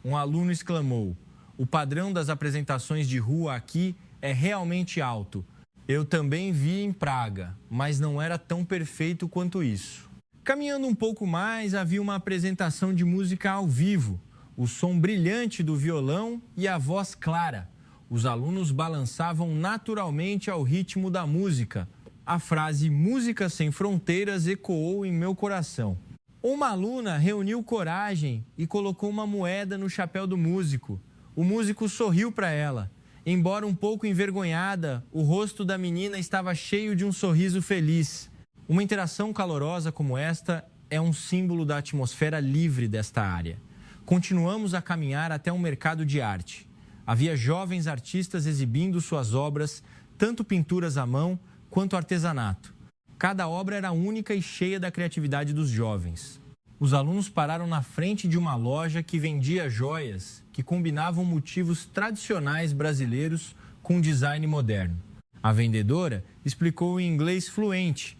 Um aluno exclamou: "O padrão das apresentações de rua aqui é realmente alto. Eu também vi em Praga, mas não era tão perfeito quanto isso." Caminhando um pouco mais, havia uma apresentação de música ao vivo. O som brilhante do violão e a voz clara. Os alunos balançavam naturalmente ao ritmo da música. A frase "Música sem fronteiras" ecoou em meu coração. Uma aluna reuniu coragem e colocou uma moeda no chapéu do músico. O músico sorriu para ela. Embora um pouco envergonhada, o rosto da menina estava cheio de um sorriso feliz. Uma interação calorosa como esta é um símbolo da atmosfera livre desta área. Continuamos a caminhar até um mercado de arte. Havia jovens artistas exibindo suas obras, tanto pinturas à mão quanto artesanato. Cada obra era única e cheia da criatividade dos jovens. Os alunos pararam na frente de uma loja que vendia joias que combinavam motivos tradicionais brasileiros com design moderno. A vendedora explicou em inglês fluente.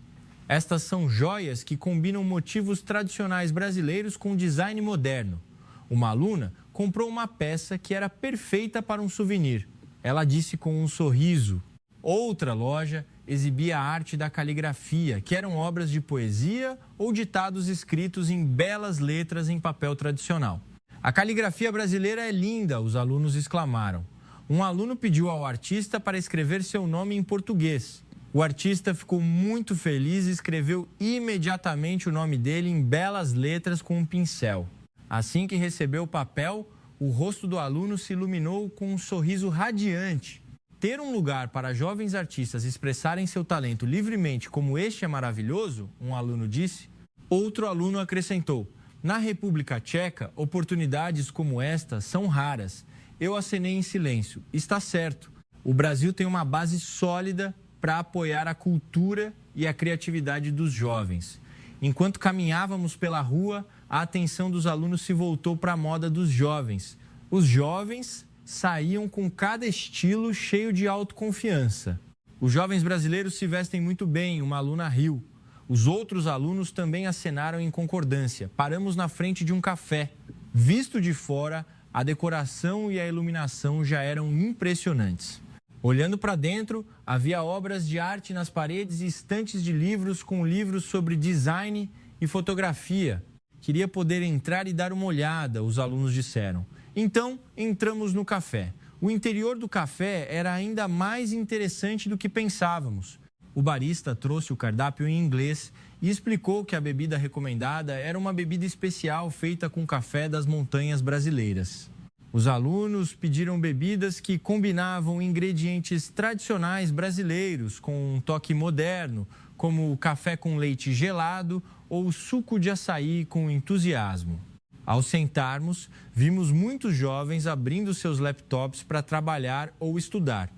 Estas são joias que combinam motivos tradicionais brasileiros com design moderno. Uma aluna comprou uma peça que era perfeita para um souvenir. Ela disse com um sorriso. Outra loja exibia a arte da caligrafia, que eram obras de poesia ou ditados escritos em belas letras em papel tradicional. A caligrafia brasileira é linda, os alunos exclamaram. Um aluno pediu ao artista para escrever seu nome em português. O artista ficou muito feliz e escreveu imediatamente o nome dele em belas letras com um pincel. Assim que recebeu o papel, o rosto do aluno se iluminou com um sorriso radiante. Ter um lugar para jovens artistas expressarem seu talento livremente como este é maravilhoso, um aluno disse. Outro aluno acrescentou: na República Tcheca, oportunidades como esta são raras. Eu acenei em silêncio. Está certo. O Brasil tem uma base sólida para apoiar a cultura e a criatividade dos jovens. Enquanto caminhávamos pela rua, a atenção dos alunos se voltou para a moda dos jovens. Os jovens saíam com cada estilo cheio de autoconfiança. Os jovens brasileiros se vestem muito bem, uma aluna riu. Os outros alunos também acenaram em concordância. Paramos na frente de um café. Visto de fora, a decoração e a iluminação já eram impressionantes. Olhando para dentro, havia obras de arte nas paredes e estantes de livros com livros sobre design e fotografia. Queria poder entrar e dar uma olhada, os alunos disseram. Então, entramos no café. O interior do café era ainda mais interessante do que pensávamos. O barista trouxe o cardápio em inglês e explicou que a bebida recomendada era uma bebida especial feita com café das montanhas brasileiras. Os alunos pediram bebidas que combinavam ingredientes tradicionais brasileiros com um toque moderno, como o café com leite gelado ou suco de açaí com entusiasmo. Ao sentarmos, vimos muitos jovens abrindo seus laptops para trabalhar ou estudar.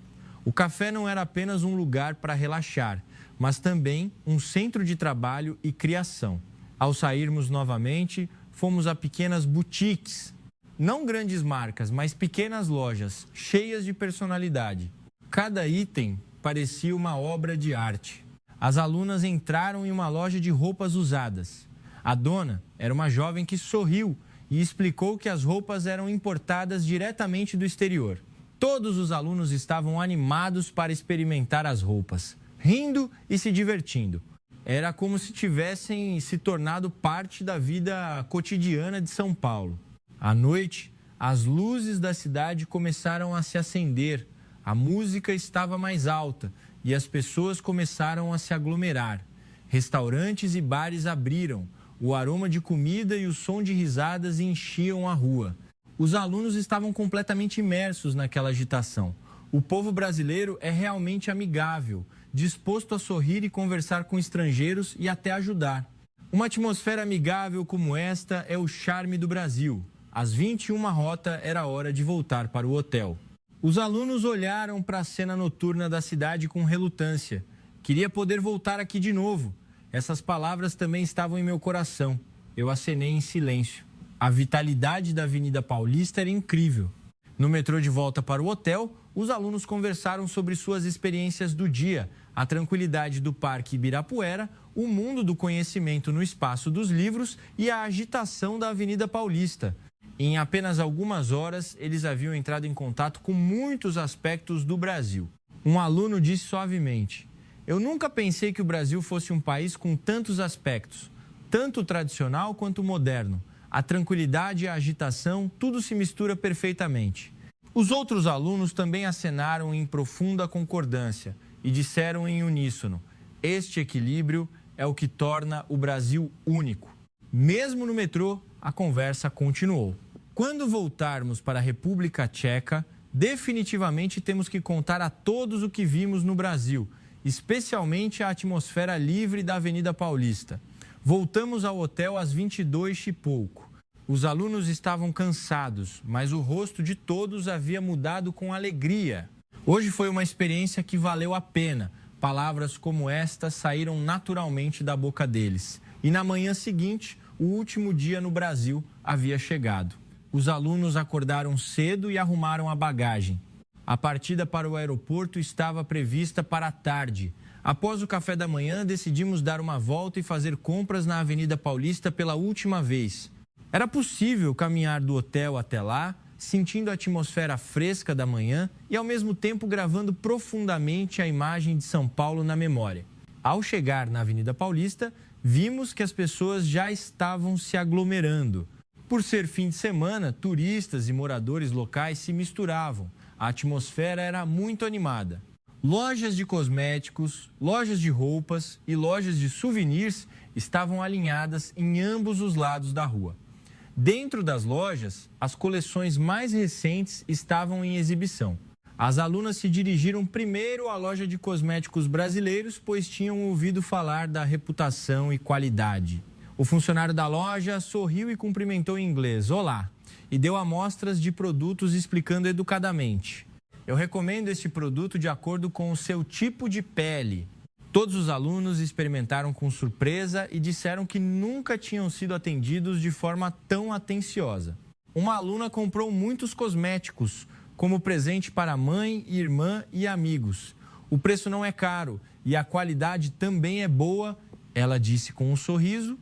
O café não era apenas um lugar para relaxar, mas também um centro de trabalho e criação. Ao sairmos novamente, fomos a pequenas boutiques. Não grandes marcas, mas pequenas lojas, cheias de personalidade. Cada item parecia uma obra de arte. As alunas entraram em uma loja de roupas usadas. A dona era uma jovem que sorriu e explicou que as roupas eram importadas diretamente do exterior. Todos os alunos estavam animados para experimentar as roupas, rindo e se divertindo. Era como se tivessem se tornado parte da vida cotidiana de São Paulo. À noite, as luzes da cidade começaram a se acender, a música estava mais alta e as pessoas começaram a se aglomerar. Restaurantes e bares abriram, o aroma de comida e o som de risadas enchiam a rua. Os alunos estavam completamente imersos naquela agitação. O povo brasileiro é realmente amigável, disposto a sorrir e conversar com estrangeiros e até ajudar. Uma atmosfera amigável como esta é o charme do Brasil. Às 21h era hora de voltar para o hotel. Os alunos olharam para a cena noturna da cidade com relutância. Queria poder voltar aqui de novo. Essas palavras também estavam em meu coração. Eu acenei em silêncio. A vitalidade da Avenida Paulista era incrível. No metrô de volta para o hotel, os alunos conversaram sobre suas experiências do dia, a tranquilidade do Parque Ibirapuera, o mundo do conhecimento no espaço dos livros e a agitação da Avenida Paulista. Em apenas algumas horas, eles haviam entrado em contato com muitos aspectos do Brasil. Um aluno disse suavemente: eu nunca pensei que o Brasil fosse um país com tantos aspectos, tanto tradicional quanto moderno. A tranquilidade e a agitação, tudo se mistura perfeitamente. Os outros alunos também acenaram em profunda concordância e disseram em uníssono: este equilíbrio é o que torna o Brasil único. Mesmo no metrô, a conversa continuou. Quando voltarmos para a República Tcheca, definitivamente temos que contar a todos o que vimos no Brasil, especialmente a atmosfera livre da Avenida Paulista. Voltamos ao hotel às 22h e pouco. Os alunos estavam cansados, mas o rosto de todos havia mudado com alegria. Hoje foi uma experiência que valeu a pena. Palavras como estas saíram naturalmente da boca deles. E na manhã seguinte, o último dia no Brasil havia chegado. Os alunos acordaram cedo e arrumaram a bagagem. A partida para o aeroporto estava prevista para a tarde. Após o café da manhã, decidimos dar uma volta e fazer compras na Avenida Paulista pela última vez. Era possível caminhar do hotel até lá, sentindo a atmosfera fresca da manhã e, ao mesmo tempo, gravando profundamente a imagem de São Paulo na memória. Ao chegar na Avenida Paulista, vimos que as pessoas já estavam se aglomerando. Por ser fim de semana, turistas e moradores locais se misturavam. A atmosfera era muito animada. Lojas de cosméticos, lojas de roupas e lojas de souvenirs estavam alinhadas em ambos os lados da rua. Dentro das lojas, as coleções mais recentes estavam em exibição. As alunas se dirigiram primeiro à loja de cosméticos brasileiros, pois tinham ouvido falar da reputação e qualidade. O funcionário da loja sorriu e cumprimentou em inglês, olá, e deu amostras de produtos explicando educadamente. Eu recomendo este produto de acordo com o seu tipo de pele. Todos os alunos experimentaram com surpresa e disseram que nunca tinham sido atendidos de forma tão atenciosa. Uma aluna comprou muitos cosméticos, como presente para mãe, irmã e amigos. O preço não é caro e a qualidade também é boa, ela disse com um sorriso,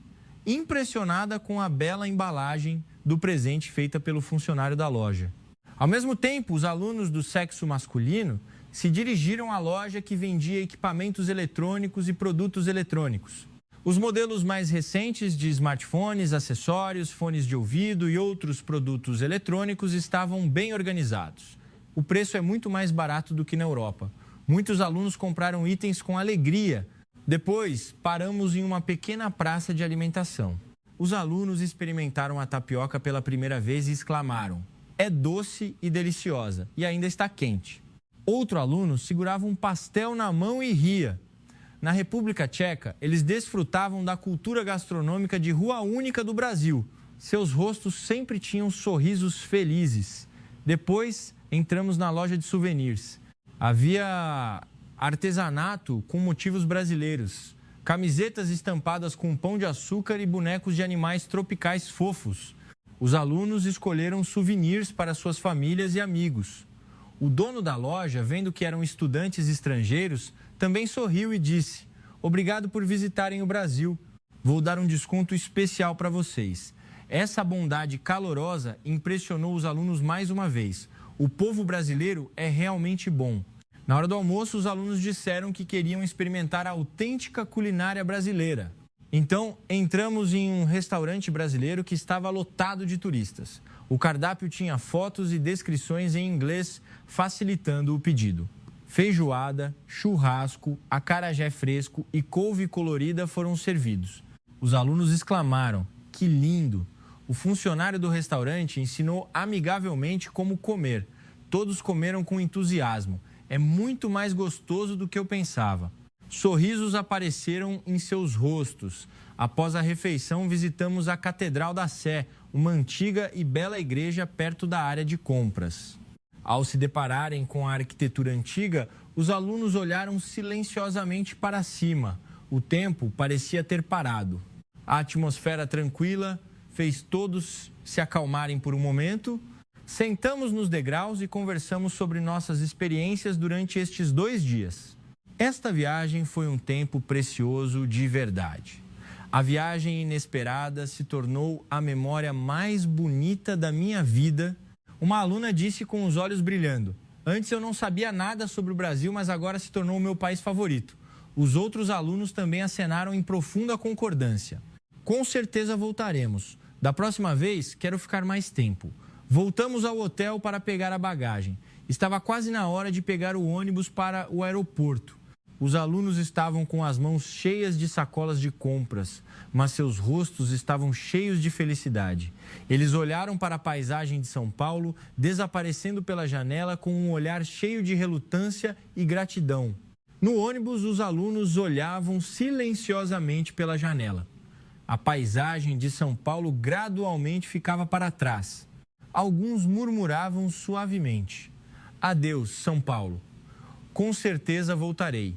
impressionada com a bela embalagem do presente feita pelo funcionário da loja. Ao mesmo tempo, os alunos do sexo masculino se dirigiram à loja que vendia equipamentos eletrônicos e produtos eletrônicos. Os modelos mais recentes de smartphones, acessórios, fones de ouvido e outros produtos eletrônicos estavam bem organizados. O preço é muito mais barato do que na Europa. Muitos alunos compraram itens com alegria. Depois, paramos em uma pequena praça de alimentação. Os alunos experimentaram a tapioca pela primeira vez e exclamaram: é doce e deliciosa, e ainda está quente. Outro aluno segurava um pastel na mão e ria. Na República Tcheca, eles desfrutavam da cultura gastronômica de rua única do Brasil. Seus rostos sempre tinham sorrisos felizes. Depois, entramos na loja de souvenirs. Havia artesanato com motivos brasileiros, camisetas estampadas com pão de açúcar e bonecos de animais tropicais fofos. Os alunos escolheram souvenirs para suas famílias e amigos. O dono da loja, vendo que eram estudantes estrangeiros, também sorriu e disse: obrigado por visitarem o Brasil. Vou dar um desconto especial para vocês. Essa bondade calorosa impressionou os alunos mais uma vez. O povo brasileiro é realmente bom. Na hora do almoço, os alunos disseram que queriam experimentar a autêntica culinária brasileira. Então, entramos em um restaurante brasileiro que estava lotado de turistas. O cardápio tinha fotos e descrições em inglês, facilitando o pedido. Feijoada, churrasco, acarajé fresco e couve colorida foram servidos. Os alunos exclamaram: que lindo! O funcionário do restaurante ensinou amigavelmente como comer. Todos comeram com entusiasmo. É muito mais gostoso do que eu pensava. Sorrisos apareceram em seus rostos. Após a refeição, visitamos a Catedral da Sé, uma antiga e bela igreja perto da área de compras. Ao se depararem com a arquitetura antiga, os alunos olharam silenciosamente para cima. O tempo parecia ter parado. A atmosfera tranquila fez todos se acalmarem por um momento. Sentamos nos degraus e conversamos sobre nossas experiências durante estes 2 dias. Esta viagem foi um tempo precioso de verdade. A viagem inesperada se tornou a memória mais bonita da minha vida. Uma aluna disse com os olhos brilhando: antes eu não sabia nada sobre o Brasil, mas agora se tornou o meu país favorito. Os outros alunos também acenaram em profunda concordância. Com certeza voltaremos. Da próxima vez, quero ficar mais tempo. Voltamos ao hotel para pegar a bagagem. Estava quase na hora de pegar o ônibus para o aeroporto. Os alunos estavam com as mãos cheias de sacolas de compras, mas seus rostos estavam cheios de felicidade. Eles olharam para a paisagem de São Paulo, desaparecendo pela janela com um olhar cheio de relutância e gratidão. No ônibus, os alunos olhavam silenciosamente pela janela. A paisagem de São Paulo gradualmente ficava para trás. Alguns murmuravam suavemente: adeus, São Paulo. Com certeza voltarei.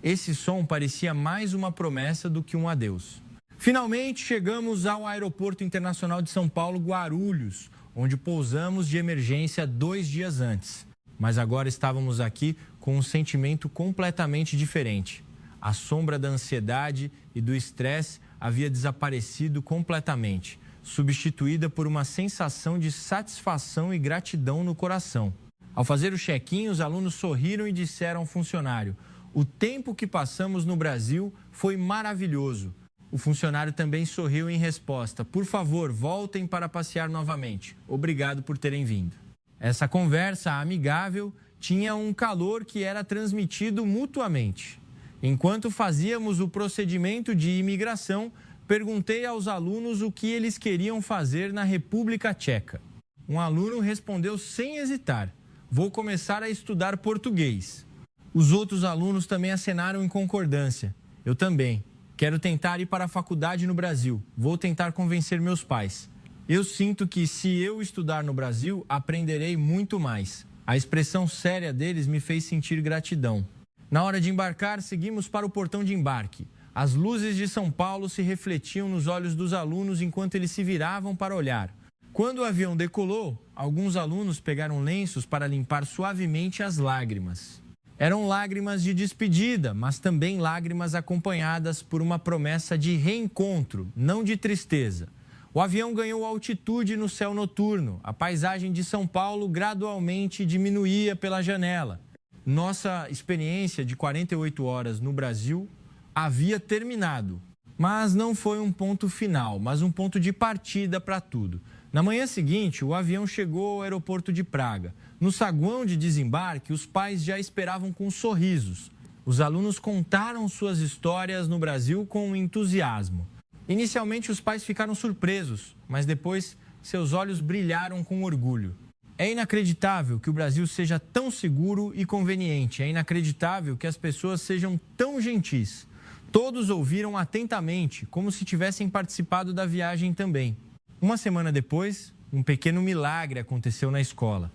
Esse som parecia mais uma promessa do que um adeus. Finalmente chegamos ao Aeroporto Internacional de São Paulo, Guarulhos, onde pousamos de emergência 2 dias antes. mas agora estávamos aqui com um sentimento completamente diferente. A sombra da ansiedade e do estresse havia desaparecido completamente, substituída por uma sensação de satisfação e gratidão no coração. Ao fazer o check-in, os alunos sorriram e disseram ao funcionário: "O tempo que passamos no Brasil foi maravilhoso." O funcionário também sorriu em resposta: "Por favor, voltem para passear novamente. Obrigado por terem vindo." Essa conversa amigável tinha um calor que era transmitido mutuamente. Enquanto fazíamos o procedimento de imigração, perguntei aos alunos o que eles queriam fazer na República Tcheca. Um aluno respondeu sem hesitar: "Vou começar a estudar português." Os outros alunos também acenaram em concordância. "Eu também. Quero tentar ir para a faculdade no Brasil. Vou tentar convencer meus pais. Eu sinto que, se eu estudar no Brasil, aprenderei muito mais." A expressão séria deles me fez sentir gratidão. Na hora de embarcar, seguimos para o portão de embarque. As luzes de São Paulo se refletiam nos olhos dos alunos enquanto eles se viravam para olhar. Quando o avião decolou, alguns alunos pegaram lenços para limpar suavemente as lágrimas. Eram lágrimas de despedida, mas também lágrimas acompanhadas por uma promessa de reencontro, não de tristeza. O avião ganhou altitude no céu noturno. A paisagem de São Paulo gradualmente diminuía pela janela. Nossa experiência de 48 horas no Brasil havia terminado, mas não foi um ponto final, mas um ponto de partida para tudo. Na manhã seguinte, o avião chegou ao aeroporto de Praga. No saguão de desembarque, os pais já esperavam com sorrisos. Os alunos contaram suas histórias no Brasil com entusiasmo. Inicialmente, os pais ficaram surpresos, mas depois seus olhos brilharam com orgulho. É inacreditável que o Brasil seja tão seguro e conveniente. É inacreditável que as pessoas sejam tão gentis. Todos ouviram atentamente, como se tivessem participado da viagem também. Uma semana depois, um pequeno milagre aconteceu na escola.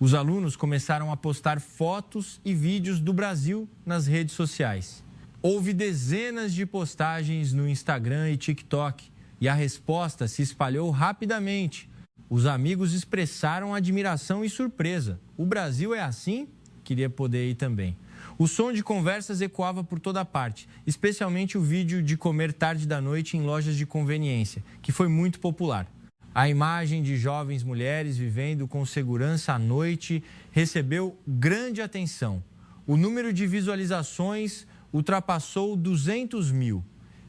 Os alunos começaram a postar fotos e vídeos do Brasil nas redes sociais. Houve dezenas de postagens no Instagram e TikTok e a resposta se espalhou rapidamente. Os amigos expressaram admiração e surpresa. "O Brasil é assim?" Queria poder ir também. O som de conversas ecoava por toda parte, especialmente o vídeo de comer tarde da noite em lojas de conveniência, que foi muito popular. A imagem de jovens mulheres vivendo com segurança à noite recebeu grande atenção. O número de visualizações ultrapassou 200 mil.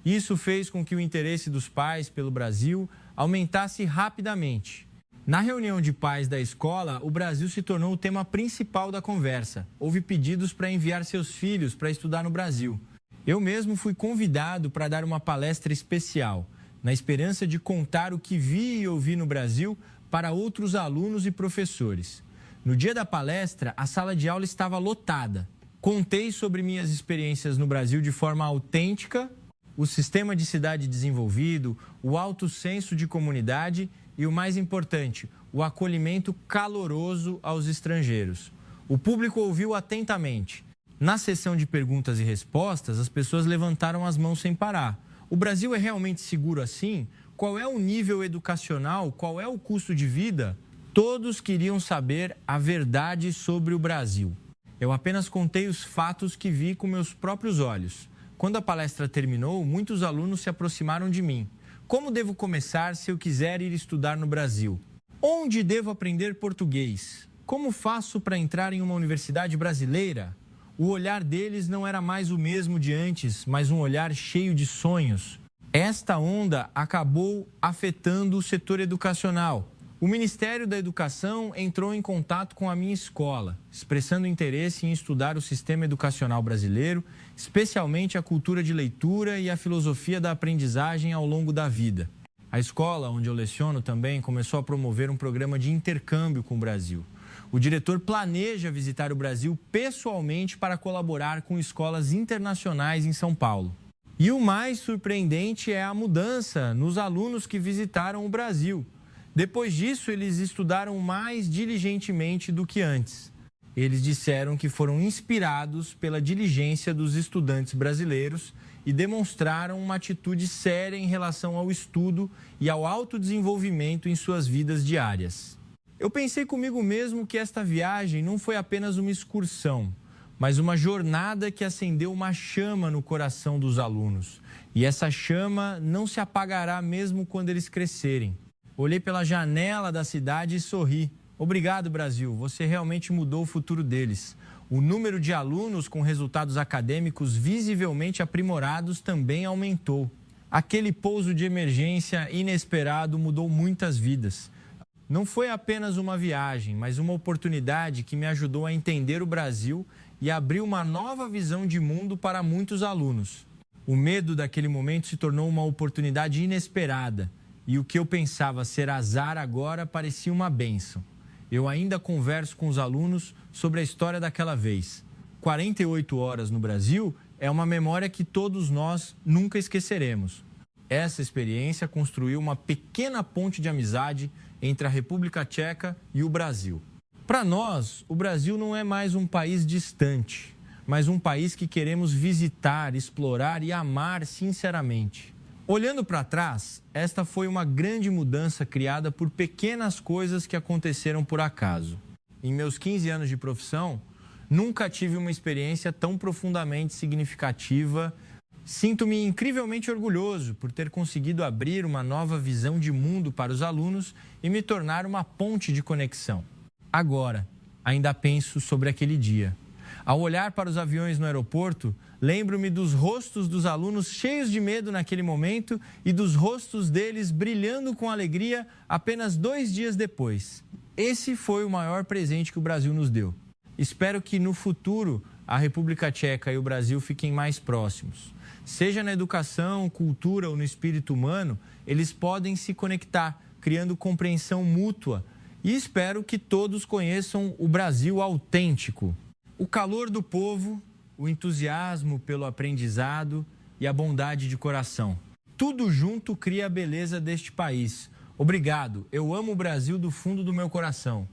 Isso fez com que o interesse dos pais pelo Brasil aumentasse rapidamente. Na reunião de pais da escola, o Brasil se tornou o tema principal da conversa. Houve pedidos para enviar seus filhos para estudar no Brasil. Eu mesmo fui convidado para dar uma palestra especial, na esperança de contar o que vi e ouvi no Brasil para outros alunos e professores. No dia da palestra, a sala de aula estava lotada. Contei sobre minhas experiências no Brasil de forma autêntica, o sistema de cidade desenvolvido, o alto senso de comunidade e, o mais importante, o acolhimento caloroso aos estrangeiros. O público ouviu atentamente. Na sessão de perguntas e respostas, as pessoas levantaram as mãos sem parar. O Brasil é realmente seguro assim? Qual é o nível educacional? Qual é o custo de vida? Todos queriam saber a verdade sobre o Brasil. Eu apenas contei os fatos que vi com meus próprios olhos. Quando a palestra terminou, muitos alunos se aproximaram de mim. Como devo começar se eu quiser ir estudar no Brasil? Onde devo aprender português? Como faço para entrar em uma universidade brasileira? O olhar deles não era mais o mesmo de antes, mas um olhar cheio de sonhos. Esta onda acabou afetando o setor educacional. O Ministério da Educação entrou em contato com a minha escola, expressando interesse em estudar o sistema educacional brasileiro, especialmente a cultura de leitura e a filosofia da aprendizagem ao longo da vida. A escola onde eu leciono também começou a promover um programa de intercâmbio com o Brasil. O diretor planeja visitar o Brasil pessoalmente para colaborar com escolas internacionais em São Paulo. E o mais surpreendente é a mudança nos alunos que visitaram o Brasil. Depois disso, eles estudaram mais diligentemente do que antes. Eles disseram que foram inspirados pela diligência dos estudantes brasileiros e demonstraram uma atitude séria em relação ao estudo e ao autodesenvolvimento em suas vidas diárias. Eu pensei comigo mesmo que esta viagem não foi apenas uma excursão, mas uma jornada que acendeu uma chama no coração dos alunos. E essa chama não se apagará mesmo quando eles crescerem. Olhei pela janela da cidade e sorri. Obrigado, Brasil, você realmente mudou o futuro deles. O número de alunos com resultados acadêmicos visivelmente aprimorados também aumentou. Aquele pouso de emergência inesperado mudou muitas vidas. Não foi apenas uma viagem, mas uma oportunidade que me ajudou a entender o Brasil e abriu uma nova visão de mundo para muitos alunos. O medo daquele momento se tornou uma oportunidade inesperada e o que eu pensava ser azar agora parecia uma bênção. Eu ainda converso com os alunos sobre a história daquela vez. 48 horas no Brasil é uma memória que todos nós nunca esqueceremos. Essa experiência construiu uma pequena ponte de amizade entre a República Tcheca e o Brasil. Para nós, o Brasil não é mais um país distante, mas um país que queremos visitar, explorar e amar sinceramente. Olhando para trás, esta foi uma grande mudança criada por pequenas coisas que aconteceram por acaso. Em meus 15 anos de profissão, nunca tive uma experiência tão profundamente significativa. Sinto-me incrivelmente orgulhoso por ter conseguido abrir uma nova visão de mundo para os alunos e me tornar uma ponte de conexão. Agora, ainda penso sobre aquele dia. Ao olhar para os aviões no aeroporto, lembro-me dos rostos dos alunos cheios de medo naquele momento e dos rostos deles brilhando com alegria apenas 2 dias depois. Esse foi o maior presente que o Brasil nos deu. Espero que no futuro a República Tcheca e o Brasil fiquem mais próximos. Seja na educação, cultura ou no espírito humano, eles podem se conectar, criando compreensão mútua. E espero que todos conheçam o Brasil autêntico. O calor do povo, o entusiasmo pelo aprendizado e a bondade de coração. Tudo junto cria a beleza deste país. Obrigado, eu amo o Brasil do fundo do meu coração.